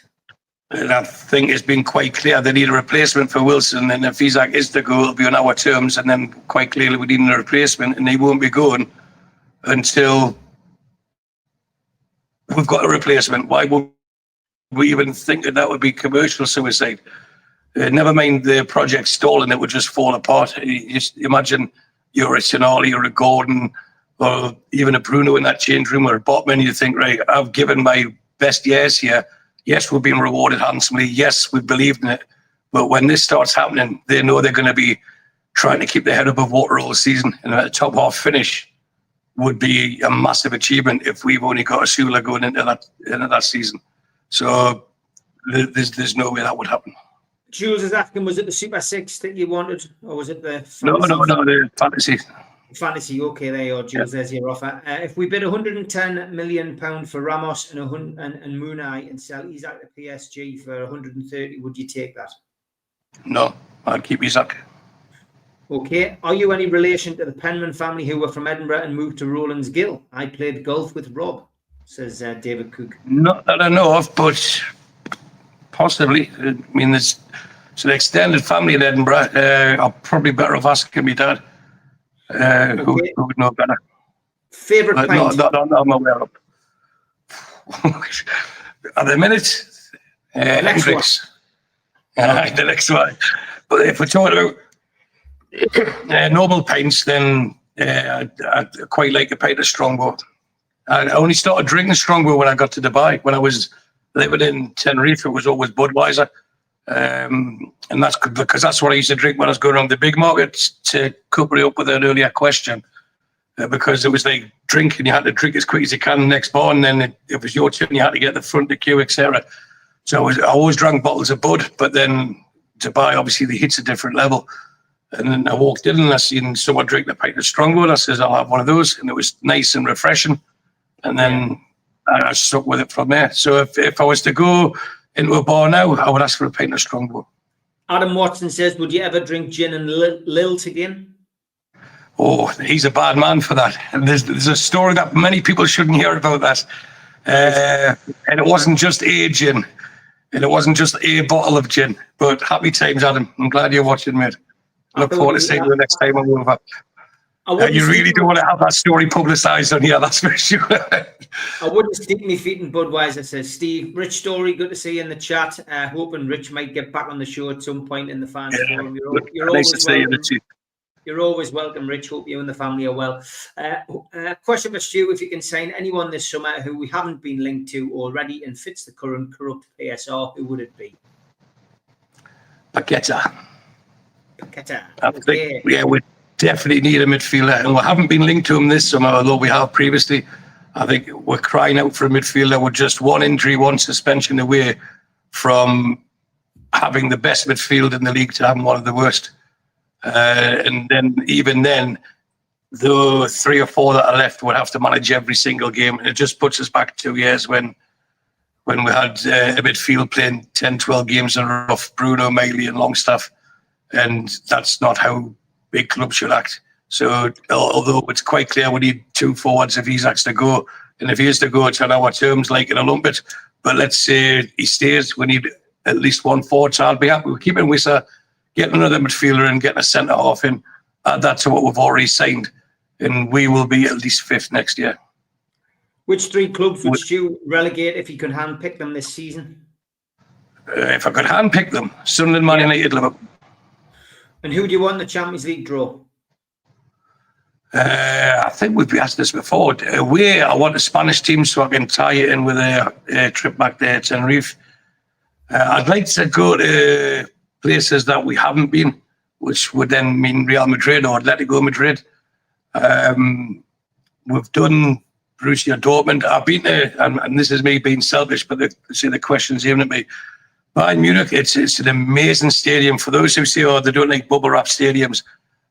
C: And I think it's been quite clear they need a replacement for Wilson, and if Isaac is to go, it'll be on our terms, and then quite clearly we need a replacement, and he won't be going until we've got a replacement. Why would we even think that would be commercial suicide? Never mind the project stalling, it would just fall apart. You just imagine you're a Sonali or a Gordon or even a Bruno in that change room or a Botman, you think, right, I've given my best years here. Yes, we've been rewarded handsomely. Yes, we believed in it. But when this starts happening, they know they're going to be trying to keep their head above water all season. And a top half finish would be a massive achievement if we've only got a Sula going into that season. So there's no way that would happen.
A: Jules is asking, was it the Super 6 that you wanted, or was it the fantasy?
C: No, the fantasy.
A: Fantasy, okay, there you are, Jules. Yeah. There's your offer. If we bid £110 million for Ramos and Munai and sell Isaac to PSG for 130, would you take that?
C: No, I'd keep Isaac.
A: Okay. Are you any relation to the Penman family who were from Edinburgh and moved to Rowlands Gill? I played golf with Rob, says David Cook.
C: Not that I know of, but possibly. I mean, it's an extended family in Edinburgh. I'm probably better off asking my dad. Who would know better?
A: Favourite pint?
C: Not I'm aware of. At the minute, Hendrix. The next one. But if we're talking about normal pints, then I quite like a pint of Strongbow. I only started drinking Strongbow when I got to Dubai. When I was living in Tenerife, it was always Budweiser. And that's because that's what I used to drink when I was going around the big markets, to couple it up with an earlier question, because it was like drinking, you had to drink as quick as you can the next bar, and then it was your turn, you had to get the front of the queue, etc. So I always drank bottles of Bud, but then Dubai, obviously the hit's a different level. And then I walked in and I seen someone drink a pint of Strongbow, and I says, I'll have one of those, and it was nice and refreshing, and then I stuck with it from there. So if I was to go into a bar now, I would ask for a pint of Strongbow.
A: Adam Watson says, would you ever drink gin and lilt again?
C: Oh, he's a bad man for that. And there's a story that many people shouldn't hear about that. And it wasn't just a gin. And it wasn't just a bottle of gin. But happy times, Adam. I'm glad you're watching, mate. Look forward to seeing you the next time I'm over. You really don't want to have that story publicised on here, that's for sure.
A: I wouldn't stick my feet in Budweiser, says Steve. Rich Story, good to see you in the chat. Hoping Rich might get back on the show at some point in the fans forum. You're
C: nice to see you,
A: Richie. You're always welcome, Rich. Hope you and the family are well. Question for Stu, if you can sign anyone this summer who we haven't been linked to already and fits the current corrupt PSR, who would it be?
C: Paqueta.
A: Okay.
C: Yeah, we definitely need a midfielder. And we haven't been linked to him this summer, although we have previously. I think we're crying out for a midfielder. We're just one injury, one suspension away from having the best midfield in the league to having one of the worst. And then even then, the 3 or 4 that are left would have to manage every single game. And it just puts us back 2 years when we had a midfield playing 10, 12 games in a row of Bruno, Miley and Longstaff. And that's not how big clubs should act. So although it's quite clear we need 2 forwards if he's actually to go, and if he is to go, it's on our terms, like in a lumpet. But let's say he stays, we need at least 1 forward. So I'll be happy with keeping Wissa, getting another midfielder and getting a centre half in. Add that to what we've already signed, and we will be at least 5th next year.
A: Which 3 clubs would you relegate if you could handpick them this season?
C: If I could handpick them, Sunderland, Man United, Liverpool.
A: And who do you want in the Champions League draw?
C: I think we've asked this before. I want a Spanish team so I can tie it in with a trip back there to Tenerife. I'd like to go to places that we haven't been, which would then mean Real Madrid or Atletico Madrid. We've done Borussia Dortmund. I've been there, and this is me being selfish, but the question's aimed at me. Bayern Munich, it's an amazing stadium. For those who say, they don't like bubble wrap stadiums,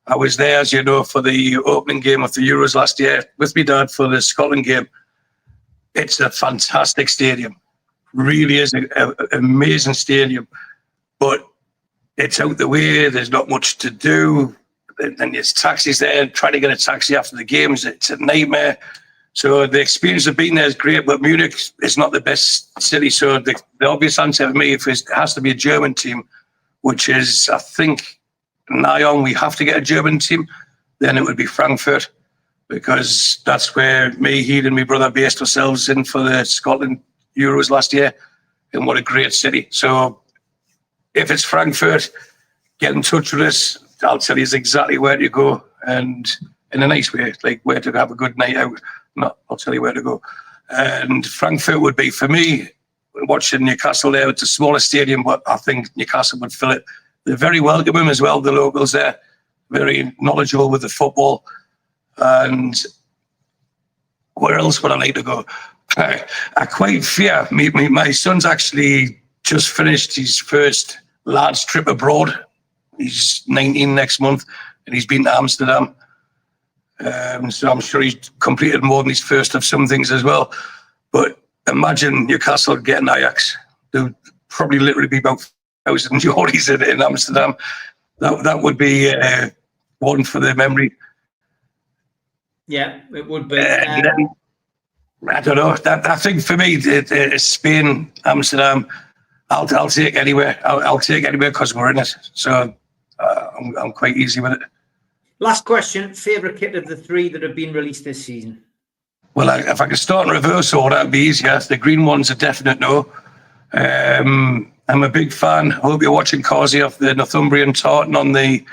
C: I was there, as you know, for the opening game of the Euros last year with my dad for the Scotland game. It's a fantastic stadium. Really is an amazing stadium. But it's out the way. There's not much to do. And there's taxis there. Trying to get a taxi after the games, it's a nightmare. So the experience of being there is great, but Munich is not the best city. So the obvious answer for me, if it has to be a German team, which is, I think, nigh on, we have to get a German team, then it would be Frankfurt, because that's where me, he and my brother based ourselves in for the Scotland Euros last year. And what a great city. So if it's Frankfurt, get in touch with us. I'll tell you exactly where to go, and in a nice way, like where to have a good night out. No, I'll tell you where to go. And Frankfurt would be, for me, watching Newcastle there. It's a smaller stadium, but I think Newcastle would fill it. They're very welcoming as well, the locals there. Very knowledgeable with the football. And where else would I like to go? I quite fear. My son's actually just finished his first lads trip abroad. He's 19 next month, and he's been to Amsterdam. So I'm sure he's completed more than his first of some things as well. But imagine Newcastle getting Ajax. There would probably literally be about 1,000 Geordies in Amsterdam. That would be one for the memory.
A: Yeah, it would be.
C: Then, I don't know. I think for me, Spain, Amsterdam, I'll take anywhere. I'll take anywhere because we're in it. So I'm quite easy with it.
A: Last question, favourite kit of the 3 that have been released this season?
C: Well, if I could start in reverse order, that'd be easier. The green one's a definite no. I'm a big fan. I hope you're watching Carsey of the Northumbrian tartan on the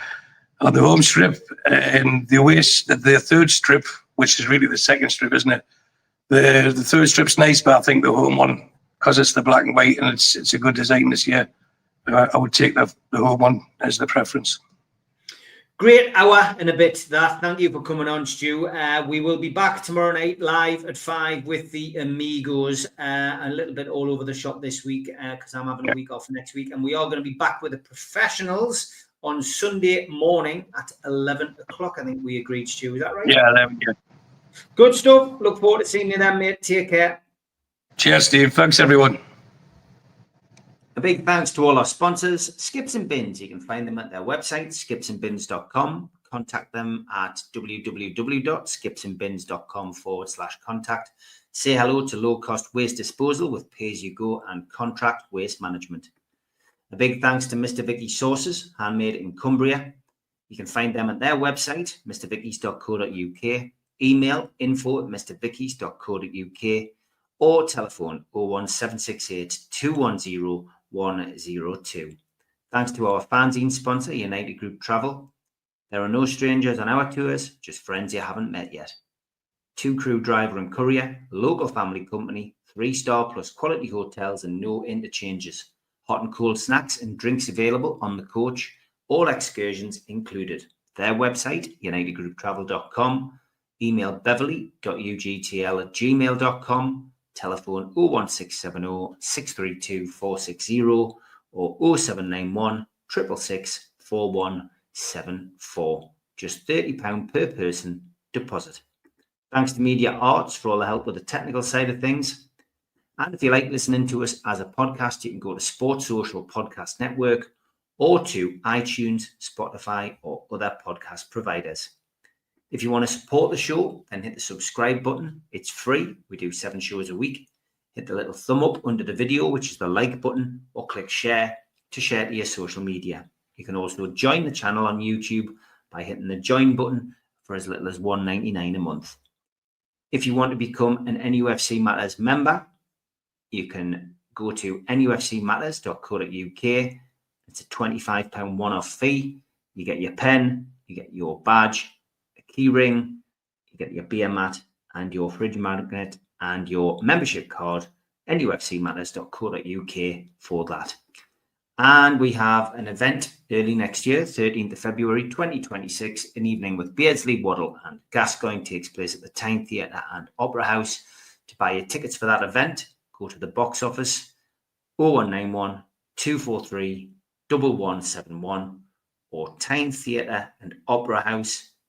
C: home strip, and the third strip, which is really the second strip, isn't it? The third strip's nice, but I think the home one, because it's the black and white and it's a good design this year, I would take the home one as the preference.
A: Great hour and a bit that. Thank you for coming on, Stu. We will be back tomorrow night live at 5 with the Amigos, a little bit all over the shop this week because I'm having a week off next week. And we are going to be back with the professionals on Sunday morning at 11 o'clock. I think we agreed, Stu. Is that right?
C: Yeah, there we go.
A: Good stuff. Look forward to seeing you then, mate. Take care.
C: Cheers, Steve. Thanks, everyone.
A: A big thanks to all our sponsors, Skips and Bins. You can find them at their website, skipsandbins.com. Contact them at www.skipsandbins.com/contact. Say hello to low-cost waste disposal with pay-as-you-go and contract waste management. A big thanks to Mr. Vicky's Sauces, handmade in Cumbria. You can find them at their website, mrvickys.co.uk, email info@mrvickys.co.uk, or telephone 01768 210 102. Thanks to our fanzine sponsor, United Group Travel. There are no strangers on our tours, just friends you haven't met yet. 2-crew driver and courier, local family company, 3-star plus quality hotels and no interchanges. Hot and cold snacks and drinks available on the coach, all excursions included. Their website, unitedgrouptravel.com, email beverly.ugtl@gmail.com, telephone 01670 632 460 or 0791 666 4174. Just £30 per person deposit. Thanks to Media Arts for all the help with the technical side of things. And if you like listening to us as a podcast, you can go to Sports Social Podcast Network or to iTunes, Spotify, or other podcast providers. If you want to support the show, then hit the subscribe button. It's free. We do 7 shows a week. Hit the little thumb up under the video, which is the like button, or click share to share to your social media. You can also join the channel on YouTube by hitting the join button for as little as $1.99 a month. If you want to become an NUFC Matters member, you can go to nufcmatterspodcast.co.uk. It's a £25 one-off fee. You get your pen, you get your badge, a key ring, you get your beer mat and your fridge magnet and your membership card, nufcmatterspodcast.co.uk for that. And we have an event early next year, 13th of February 2026, an evening with Beardsley, Waddle and Gascoigne takes place at the Tyne Theatre and Opera House. To buy your tickets for that event, go to the box office 0191 243 1171 or Tyne Theatre and Opera House.uk.